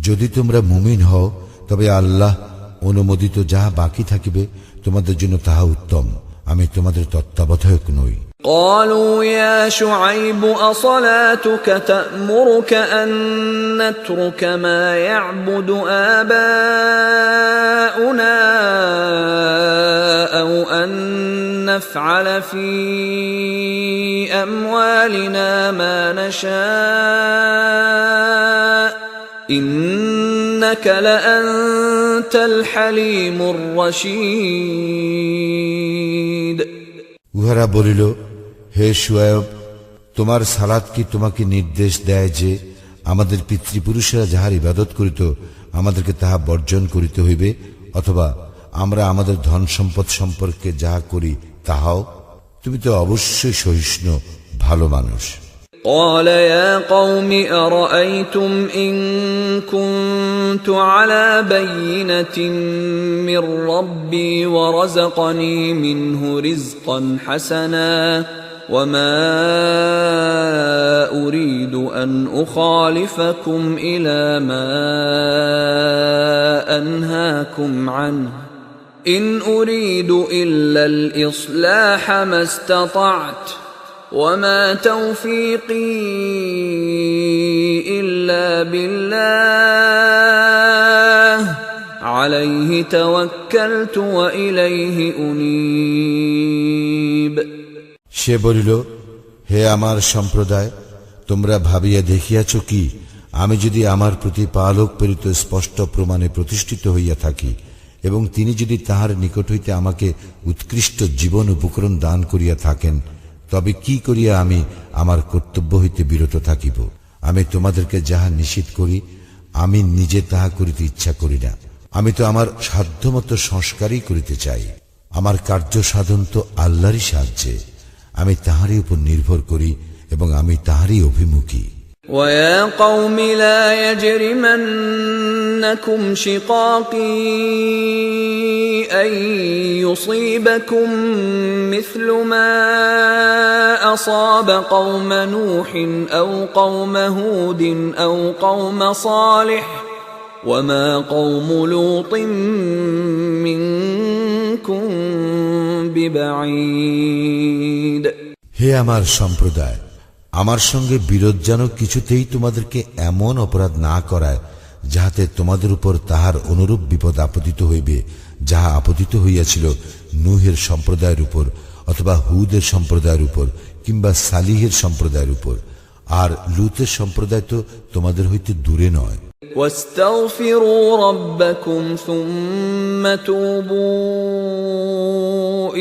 যদি তোমরা মুমিন হও, তবে আল্লাহ অনুমোদিত যাহা বাকি থাকিবে তোমাদের জন্য তাহা উত্তম, আমি তোমাদের তত্ত্বাবধায়ক নই। قالوا يا شعيب أصلاتك تأمرك أن نترك ما يعبد آباؤنا أو أن نفعل في أموالنا ما نشاء إنك لأنت الحليم الرشيد। উহারা বলিল, হে শুয়ায়ব, তোমার সালাত কি তোমাকে নির্দেশ দেয় যে আমাদের পিতৃপুরুষেরা যাহার ইবাদত করিত আমাদেরকে তাহা বর্জন করিতে হইবে, অথবা আমরা আমাদের ধন সম্পদ সম্পর্কে যাহা করি তাহাও? তুমি তো অবশ্যই সহিষ্ণু, ভালো মানুষ। قال يا قوم أرأيتم إن كنت على بينة من ربي ورزقني منه رزقا حسنا وما أريد أن أخالفكم إلى ما أنهاكم عنه إن أريد إلا الإصلاح ما استطعت وما توفيقي إلا بالله عليه توكلت وإليه أنيب সে বলিল, হে আমার সম্প্রদায়, তোমরা ভাবিয়া দেখিয়াছ কি, আমি যদি আমার প্রতিপালক প্রেরিত স্পষ্ট প্রমাণে প্রতিষ্ঠিত হইয়া থাকি এবং তিনি যদি তাহার নিকট হইতে আমাকে উৎকৃষ্ট জীবন উপকরণ দান করিয়া থাকেন, তবে কি করিয়া আমি আমার কর্তব্য হইতে বিরত থাকিব? আমি তোমাদেরকে যাহা নিষেধ করি আমি নিজে তাহা করিতে ইচ্ছা করি না। আমি তো আমার সাধ্যমতো সংস্কারই করিতে চাই। আমার কার্য সাধন তো আল্লাহরই সাহায্যে। আমি তাহারই উপর নির্ভর করি এবং আমি তাহারই অভিমুখী। وَيَا قَوْمِ لَا يَجْرِمَنَّكُمْ شِقَاقِي أَن يُصِيبَكُم مِّثْلُ مَا أَصَابَ قَوْمَ نُوحٍ أَوْ قَوْمَ هُودٍ أَوْ قَوْمَ صَالِحٍ وَمَا قَوْمُ لُوطٍ مِّنكُم بِبَعِيدٍ হে আমার সম্প্রদায়, আমার সঙ্গে বিরোধ যেন কিছুতেই তোমাদেরকে এমন অপরাধ না করায় যাহাতে তোমাদের উপর তাহার অনুরূপ বিপদ আপতিত হইবে যাহা আপতিত হইয়াছিল নূহের সম্প্রদায়ের উপর অথবা হুদের সম্প্রদায়ের উপর কিংবা সালিহের সম্প্রদায়ের উপর। আর লুতের সম্প্রদায় তো তোমাদের হইতে দূরে নয়। واستغفروا ربكم ثم توبوا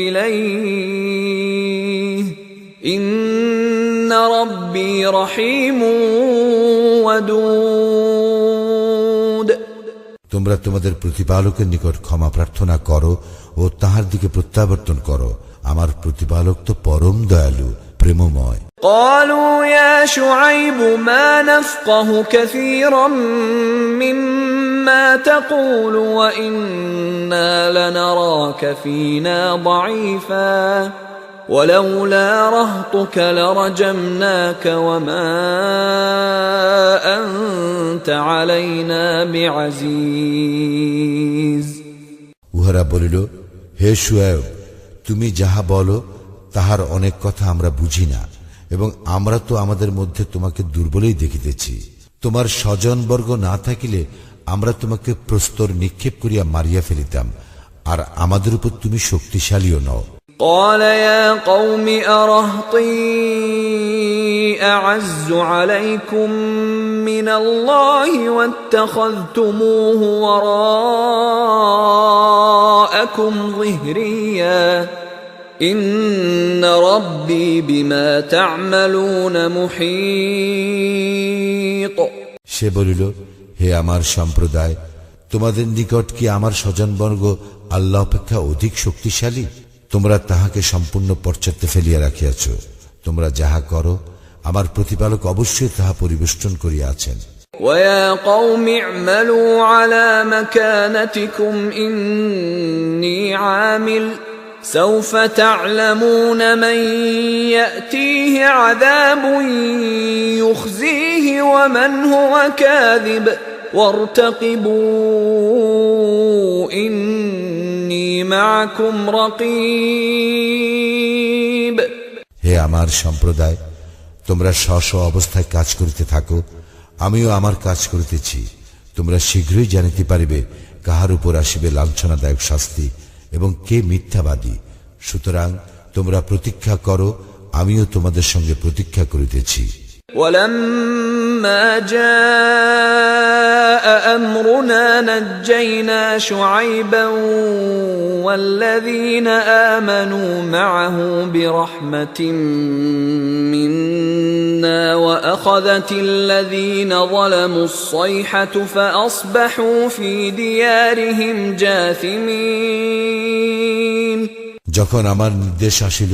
إليه إن ربي رحيم ودود তোমরা তোমাদের প্রতিপালকের নিকট ক্ষমা প্রার্থনা করো ও তাহার দিকে প্রত্যাবর্তন করো। আমার প্রতিপালক তো পরম দয়ালু, প্রেমময়। قالوا يا شعيب ما نفقه كثيرا مما تقول وإنا لنراك فينا ضعيفا ولولا رهطك لرجمناك وما أنت علينا بعزيز উহারা বলিল, হে শুআয়ব, তুমি যাহা বলো তাহার অনেক কথা আমরা বুঝি না এবং আমরা তো আমাদের মধ্যে তোমাকে দুর্বলই দেখিতেছি। তোমার স্বজনবর্গ না থাকিলে আমরা তোমাকে প্রস্তর নিক্ষেপ করিয়া মারিয়া ফেলিতাম, আর আমাদের উপর তুমি শক্তিশালীও নও। قال يا قوم أرهطي أعز عليكم من الله واتخذتموه وراءكم ظهريا إن ربي بما تعملون محيط সে বলিল, হে আমার সম্প্রদায়, তোমাদের নিকট কি আমার স্বজনবর্গ আল্লাহ অপেক্ষা অধিক শক্তিশালী? তোমরা তাহাকে সম্পূর্ণ পশ্চাতে ফেলিয়া রাখিয়াছ। তোমরা যাহা করো আমার প্রতিপালক অবশ্যই তাহা পরিবেষ্টন করিয়া আছেন। وَيَا قَوْمِ اعْمَلُوا عَلَى مَكَانَتِكُمْ إِنِّي عَامِلٌ سَوْفَ تَعْلَمُونَ مَنْ يَأْتِيهِ عَذَابٌ يُخْزِيهِ وَمَنْ هُوَ كَاذِبٌ وَارْتَقِبُوا إِنِّي مَعَكُمْ رَقِيبٌ হে আমার সম্প্রদায়, তোমরা স্ব অবস্থায় কাজ করিতে থাকো, আমিও আমার কাজ করিতেছি। তোমরা শীঘ্রই জানিতে পারিবে কাহার উপর আসিবে লাঞ্ছনাদায়ক শাস্তি এবং কে মিথ্যাবাদী। সুতরাং তোমরা প্রতীক্ষা করো, আমিও তোমাদের সঙ্গে প্রতীক্ষা করিতেছি। ولما جاء أمرنا نجينا شعيبا والذين آمنوا معه برحمة منا وأخذت الذين ظلموا الصيحة فأصبحوا في ديارهم جاثمين যখন আমার নির্দেশ আসিল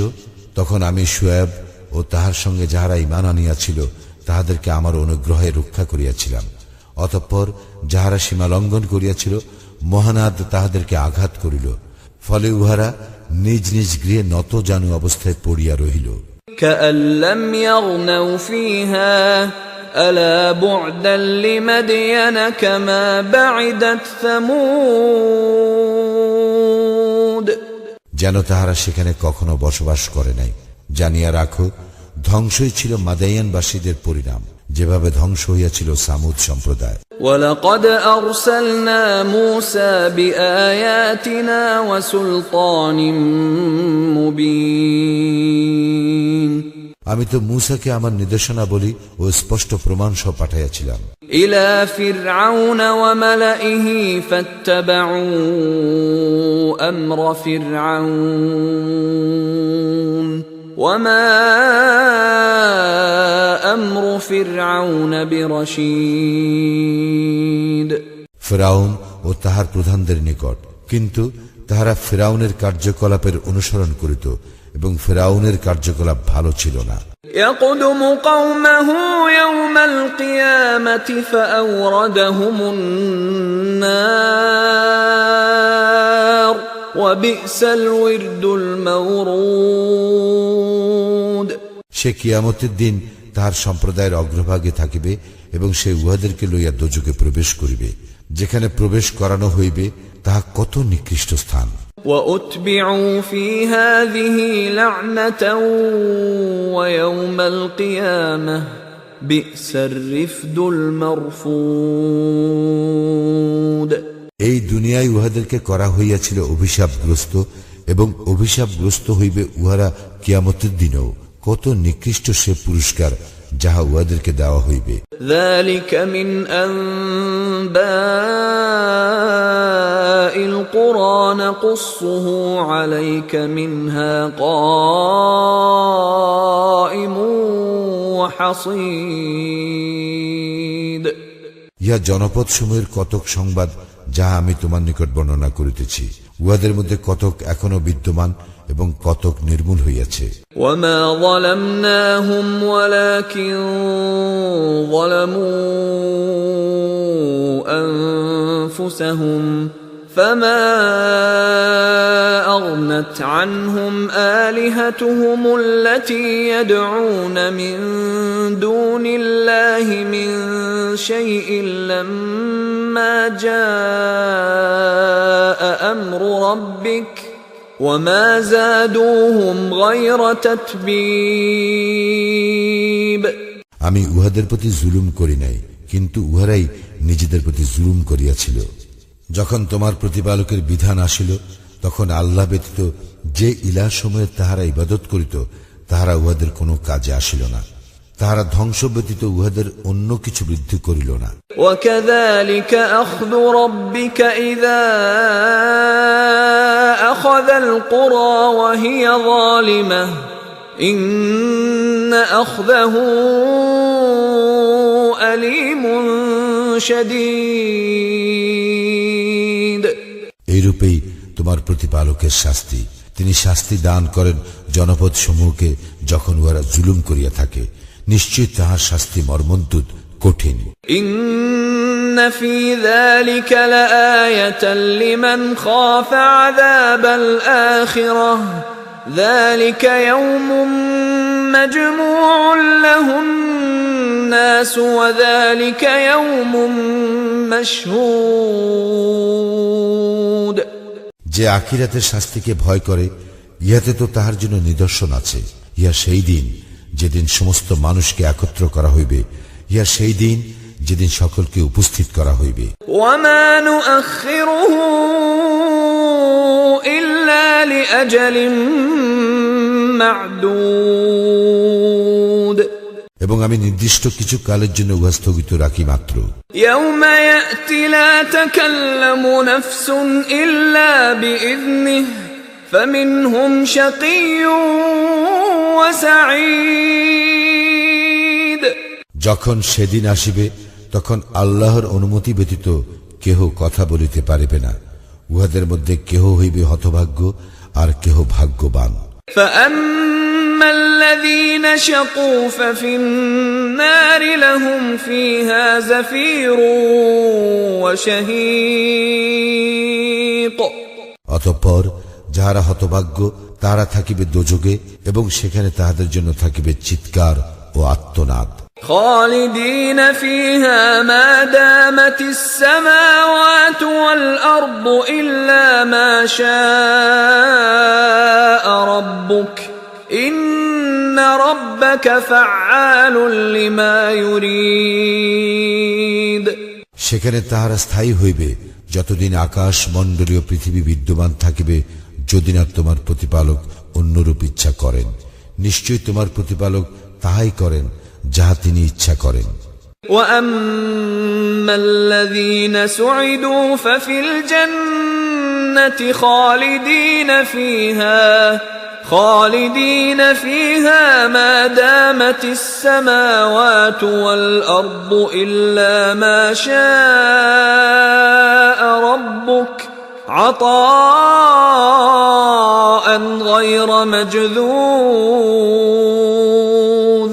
তখন আমি শুআয়ব ও তাহার সঙ্গে যাহারা ঈমান আনিয়াছিল তাহাদেরকে আমার অনুগ্রহে রক্ষা করিয়াছিলাম। অতঃপর যাহারা সীমা লঙ্ঘন করিয়াছিল মহানাদ তাহাদেরকে আঘাত করিল, ফলে উহারা নিজ নিজ গৃহে নত জানু অবস্থায় পড়িয়া রহিল। كأن لم يغنوا فيها ألا بعدا لمدين كما بعدت ثمود যেন তাহারা সেখানে কখনো বসবাস করে নাই। জানিয়া রাখো, ধ্বংসই ছিল মাদায়ানবাসীদের পরিণাম, যেভাবে ধ্বংস হইয়াছিল সামুদ সম্প্রদায়। ولقد أرسلنا موسى بآياتنا وسلطان مبين আমি তো মূসাকে আমার নির্দেশনা বলি ও স্পষ্ট প্রমাণ সহ পাঠাইয়াছিলাম إلى فرعون وملئه فاتبعوا أمر فرعون وما أمر فرعون برشيد ফিরআউন ও তাহার প্রধানদের নিকট, কিন্তু তাহারা ফিরআউনের কার্যকলাপের অনুসরণ করিত এবং ফিরআউনের কার্যকলাপ ভালো ছিল না। يقدم قومه يوم القيامة فأوردهم النار وبئس الورد المورود সে কিয়ামতের দিন তাহার সম্প্রদায়ের অগ্রভাগে থাকিবে এবং সে উহাদেরকে লইয়া দোজকে প্রবেশ করিবে, যেখানে প্রবেশ করানো হইবে তাহা কত নিকৃষ্ট স্থান। وأتبعوا في هذه لعنة ويوم القيامة بئس الرفد المرفود এই দুনিয়ায় উহাদেরকে করা হইয়াছিল অভিশাপগ্রস্ত, এবং অভিশাপগ্রস্ত হইবে উহারা কিয়ামতের দিনেও। কত নিকৃষ্ট সে পুরস্কার যাহা উহাদেরকে দেওয়া হইবে। ذلك من أنباء القرى نقصه عليك منها قائم وحصيد ইহা জনপদ সমূহের কতক সংবাদ যাহা আমি তোমার নিকট বর্ণনা করিতেছি, উহাদের মধ্যে কতক এখনো বিদ্যমান এবং কতক নির্মূল হইয়াছে। وما ظلمناهم ولكن ظلموا أنفسهم فما أغنت عنهم آلهتهم التي يدعون من دون الله من شيء لما جاء أمر ربك وما زادوهم غير تتبيب আমি উহাদের প্রতি জুলুম করি নাই, কিন্তু উহারাই নিজেদের প্রতি জুলুম করিয়াছিল। যখন তোমার প্রতিপালকের বিধান আসিল, তখন আল্লাহ ব্যতীত যে ইলাহ সমূহের তাহারা ইবাদত করিত, তাহারা উহাদের কোনো কাজে আসিল না। তাহারা ধ্বংস ব্যতীত উহাদের অন্য কিছু বৃদ্ধি করিল না। وكذلك أخذ ربك إذا أخذ القرى وهي ظالمة إن أخذه أليم شديد এইরূপেই তোমার প্রতিপালকের শাস্তি, তিনি শাস্তি দান করেন জনপদ সমূহকে যখন উহারা জুলুম করিয়া থাকে। নিশ্চয় তাহার শাস্তি মর্মন্তুদ, কঠিন। إن في ذلك لآية لمن خاف عذاب الآخرة ذلك يوم مجموع له الناس وذلك يوم مشهود যে আখিরাতের শাস্তিকে ভয় করে, ইহাতে তো তাহার জন্য নিদর্শন আছে। ইহা সেই দিন যেদিন সমস্ত মানুষকে একত্র করা হইবে, ইহা সেই দিন যেদিন সকলকে উপস্থিত করা হইবে। وما نؤخره إلا لأجل معدود এবং আমি নির্দিষ্ট কিছু কালের জন্য উহা স্থগিত রাখি মাত্র। يوم يأتي لا تكلم نفس إلا بإذنه فمنهم شقي وسعيد যখন সেদিন আসিবে, তখন আল্লাহর অনুমতি ব্যতীত কেহ কথা বলিতে পারিবে না। উহাদের মধ্যে কেহ হইবে হতভাগ্য, আর কেহ ভাগ্যবান। فأما الذين شقوا ففي النار لهم فيها زفير وشهيق অতঃপর যাহারা হতভাগ্য, তাহারা থাকিবে দোজগে, এবং সেখানে তাহাদের জন্য থাকিবে চিৎকার ও আর্তনাদ। خالدين فيها ما دامت السماوات والأرض إلا ما شاء ربك إن ربك فعال لما يريد সেখানে তাহারা স্থায়ী হইবে যতদিন আকাশ মণ্ডলীয় পৃথিবী বিদ্যমান থাকিবে, যদি না তোমার প্রতিপালক অন্যরূপ ইচ্ছা করেন। নিশ্চয়ই তোমার প্রতিপালক তাহাই করেন যাহা তিনি ইচ্ছা করেন। وَأَمَّا الَّذِينَ سُعِدُوا فَفِي الْجَنَّةِ خَالِدِينَ فِيهَا مَا دَامَتِ السَّمَاوَاتُ وَالْأَرْضُ إِلَّا مَا شَاءَ رَبُّكَ عَطَاءً غَيْرَ مَجْذُوذٍ।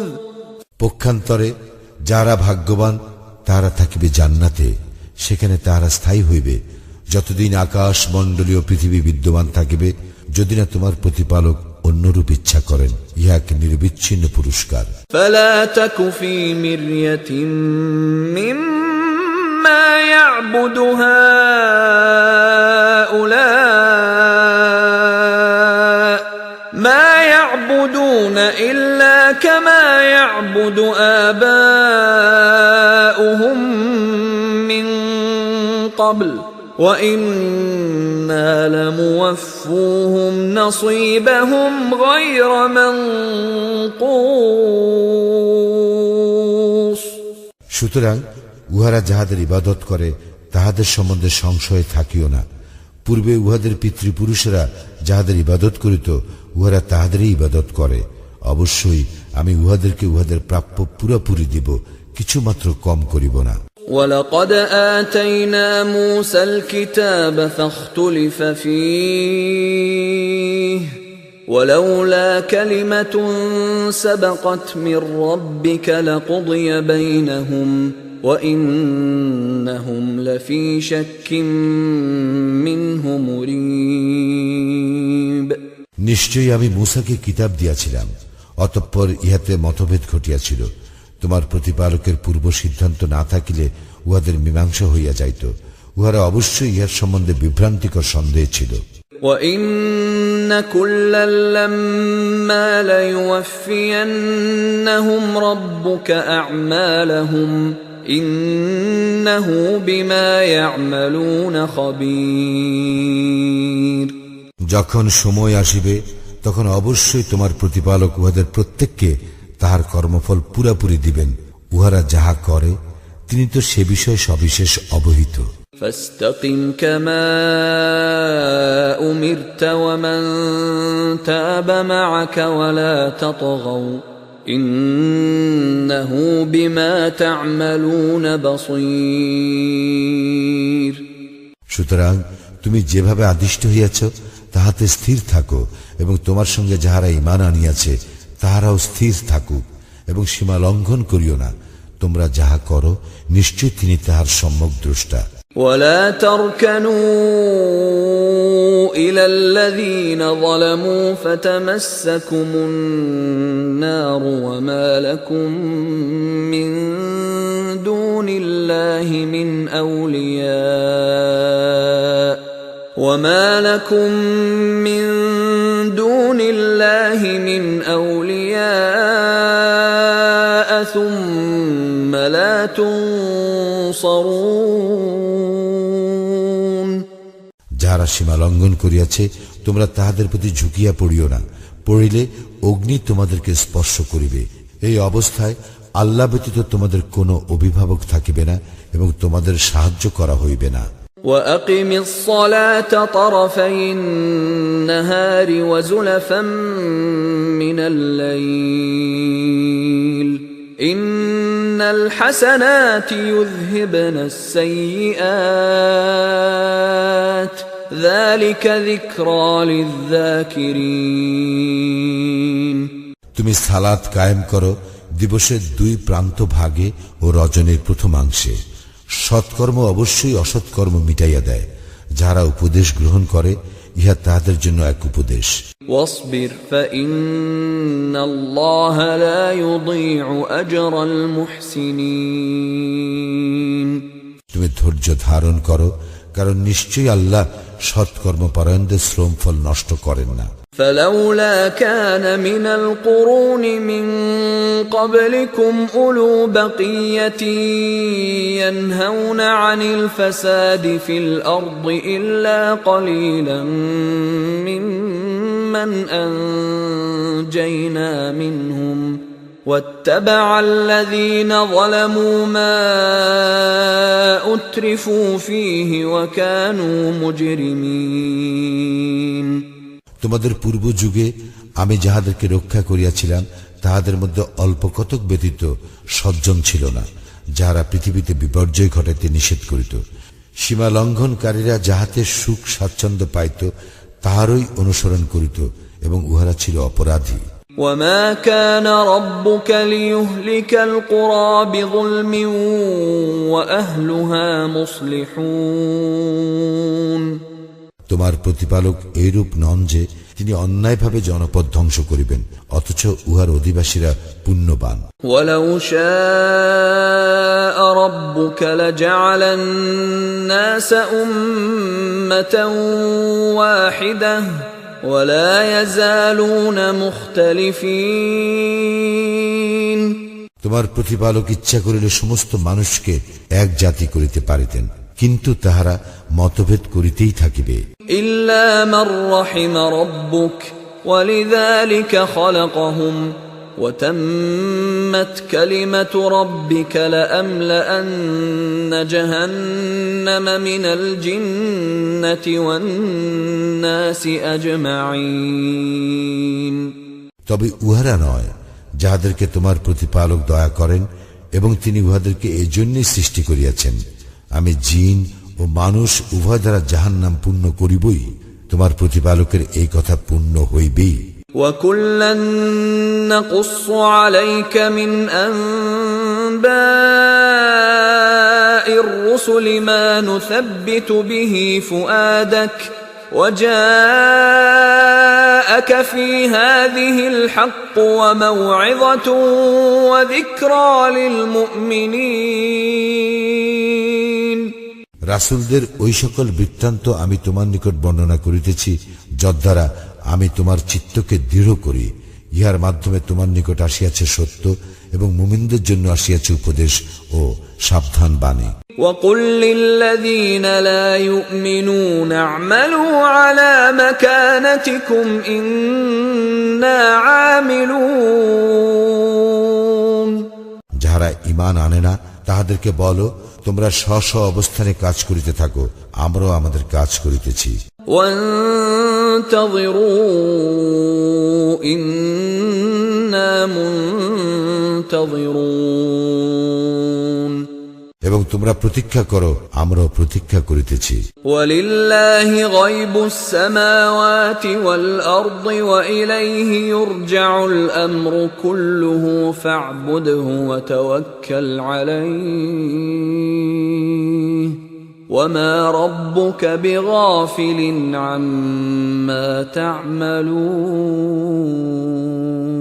পক্ষান্তরে যারা ভাগ্যবান তারা থাকিবে জান্নাতে, সেখানে তাহারা স্থায়ী হইবে যতদিন আকাশ মণ্ডলীয় পৃথিবী বিদ্যমান থাকিবে, যদি না তোমার প্রতিপালক অন্যরূপ ইচ্ছা করেন। ইহা এক নির্বিচ্ছিন্ন পুরস্কার। فلا تك في مرية مما يعبد هؤلاء ما يعبدون إلا كما يعبد آباؤهم من قبل وَإِنَّا لَمُوَفُّوهُمْ نَصِيبَهُمْ غَيْرَ مَنْقُوصٍ। সুতরাং উহারা যাহাদের ইবাদত করে তাহাদের সম্বন্ধে সংশয়ে থাকিও না। পূর্বে উহাদের পিতৃপুরুষেরা যাহাদের ইবাদত করিত, উহারা তাহাদেরই ইবাদত করে। অবশ্যই আমি উহাদেরকে উহাদের প্রাপ্য পুরাপুরি দিব, কিছুমাত্র কম করিব না। وَلَقَدْ آتَيْنَا مُوسَى الْكِتَابَ فَاخْتُلِفَ فِيهِ وَلَوْلَا كَلِمَةٌ سَبَقَتْ مِنْ رَبِّكَ لَقُضِيَ بَيْنَهُمْ وَإِنَّهُمْ لَفِي شَكٍّ مِّنْهُ مُرِيبٍ। নিশ্চয়ই আমি মূসাকে কিতাব দিয়াছিলাম, অতঃপর ইহাতে মতভেদ ঘটিয়াছিল। তোমার প্রতিপালকের পূর্ব সিদ্ধান্ত না থাকিলে উহাদের মীমাংসা হইয়া যাইত। উহারা অবশ্যই ইহার সম্বন্ধে বিভ্রান্তিকর সন্দেহ ছিল। وَإِنَّ كُلًّا لَّمَّا لَيُوَفِّيَنَّهُمْ رَبُّكَ أَعْمَالَهُمْ إِنَّهُ بِمَا يَعْمَلُونَ خَبِيرٌ। যখন সময় আসিবে তখন অবশ্যই তোমার প্রতিপালক উহাদের প্রত্যেককে তাহার কর্মফল পুরাপুরি দিবেন। উহারা যাহা করে তিনি তো সে বিষয়ে সবিশেষ অবহিত। فاستقم كما أمرت ومن تاب معك ولا تطغوا إنه بما تعملون بصير। সুতরাং তুমি যেভাবে আদিষ্ট হইয়াছ তাহাতে স্থির থাকো, এবং তোমার সঙ্গে যাহারা ঈমান আনিয়াছে তাহারাও স্থির থাকুক, এবং সীমা লঙ্ঘন করিও না। তোমরা যাহা করো নিশ্চয় তিনি তাহার সম্যক দ্রষ্টা। ولا تركنوا إلى الذين ظلموا فتمسكم النار وما لكم من دون الله من أولياء ثم لا تنصرون। যাহারা সীমা লঙ্ঘন করিয়াছে তোমরা তাহাদের প্রতি ঝুঁকিয়া পড়িও না, পড়িলে অগ্নি তোমাদেরকে স্পর্শ করিবে। এই অবস্থায় আল্লাহ ব্যতীত তোমাদের কোনো অভিভাবক থাকিবে না এবং তোমাদের সাহায্য করা হইবে না। وَأَقِمِ الصَّلَاةَ طَرَفَيِ النَّهَارِ وَزُلَفًا مِّنَ اللَّيْلِ إِنَّ الْحَسَنَاتِ يُذْهِبْنَ السَّيِّئَاتِ ذَلِكَ ذِكْرَى لِلذَّاكِرِينَ। তুমি সালাত কায়েম করো দিবসের দুই প্রান্ত ভাগে ও রজনীর প্রথমাংশে। সৎকর্ম অবশ্যই অসৎকর্ম মিটাইয়া দেয়। যাহারা উপদেশ গ্রহণ করে ইহা তাহাদের জন্য এক উপদেশ। واصبر فإن الله لا يضيع أجر المحسنين তুমি ধৈর্য ধারণ করো, কারণ নিশ্চয়ই আল্লাহ সৎকর্মপরায়ণদের শ্রমফল নষ্ট করেন না। فلولا كان من القرون من قبلكم أولو بقية ينهون عن الفساد في الأرض إلا قليلا ممن أنجينا منهم واتبع الذين ظلموا ما أترفوا فيه وكانوا مجرمين তোমাদের পূর্ব যুগে আমি যাহাদেরকে রক্ষা করিয়াছিলাম তাহাদের মধ্যে অল্প কতক ব্যতীত সজ্জন ছিল না, যাহারা পৃথিবীতে বিপর্যয় ঘটাইতে নিষেধ করিত। সীমা লঙ্ঘনকারীরা যাহাতে সুখ স্বাচ্ছন্দ্য পাইত তাহারই অনুসরণ করিত এবং উহারা ছিল অপরাধী। وما كان ربك ليهلك القرى بظلم وأهلها مصلحون তোমার প্রতিপালক এইরূপ নন যে তিনি অন্যায়ভাবে জনপদ ধ্বংস করিবেন, অথচ উহার অধিবাসীরা পুণ্যবান। ولو شاء ربك لجعل الناس أمة واحدة ولا يزالون مختلفين তোমার প্রতিপালক ইচ্ছা করিলে সমস্ত মানুষকে এক জাতি করিতে পারিতেন, কিন্তু তাহারা মতভেদ করিতেই থাকিবে। إلا من رحم ربك ولذلك خلقهم وتمت كلمة ربك لأملأن جهنم من الجنة والناس أجمعين তবে উহারা নয় যাহাদেরকে তোমার প্রতিপালক দয়া করেন এবং তিনি উহাদেরকে এজন্যই সৃষ্টি করিয়াছেন, আমি জিন ও মানুষ উভয় দ্বারা জাহান্নাম পূর্ণ করিবই। তোমার প্রতিপালকের এই কথা পূর্ণ হইবেই। وَكُلًّا نَّقُصُّ عَلَيْكَ مِنْ أَنبَاءِ الرُّسُلِ مَا نُثَبِّتُ بِهِ فُؤَادَكَ وَجَاءَكَ فِي هَٰذِهِ الْحَقُّ وَمَوْعِظَةٌ وَذِكْرَىٰ لِلْمُؤْمِنِينَ রাসূলদের ওই সকল বৃত্তান্ত আমি তোমার নিকট বর্ণনা করিতেছি যদ্বারা আমি তোমার চিত্তকে দৃঢ় করি। ইহার মাধ্যমে তোমার নিকট আসিয়াছে সত্য এবং মুমিনদের জন্য আসিয়াছে উপদেশ ও সাবধান বাণী। وَقُل لِّلَّذِينَ لَا يُؤْمِنُونَ اعْمَلُوا عَلَىٰ مَكَانَتِكُمْ إِنَّا عَامِلُونَ যাহারা ঈমান আনে না তাহাদেরকে বলো, তোমরা স্ব অবস্থানে কাজ করিতে থাকো, আমরাও আমাদের কাজ করিতেছি। وَانتَظِرُوا إِنَّا مُنتَظِرُونَ এবং তোমরা প্রতীক্ষা করো, আমরাও প্রতীক্ষা করিতেছি। وَلِلَّهِ غَيْبُ السَّمَاوَاتِ وَالْأَرْضِ وَإِلَيْهِ يُرْجَعُ الْأَمْرُ كُلُّهُ فَاعْبُدْهُ وَتَوَكَّلْ عَلَيْهِ وَمَا رَبُّكَ بِغَافِلٍ عَمَّا تَعْمَلُونَ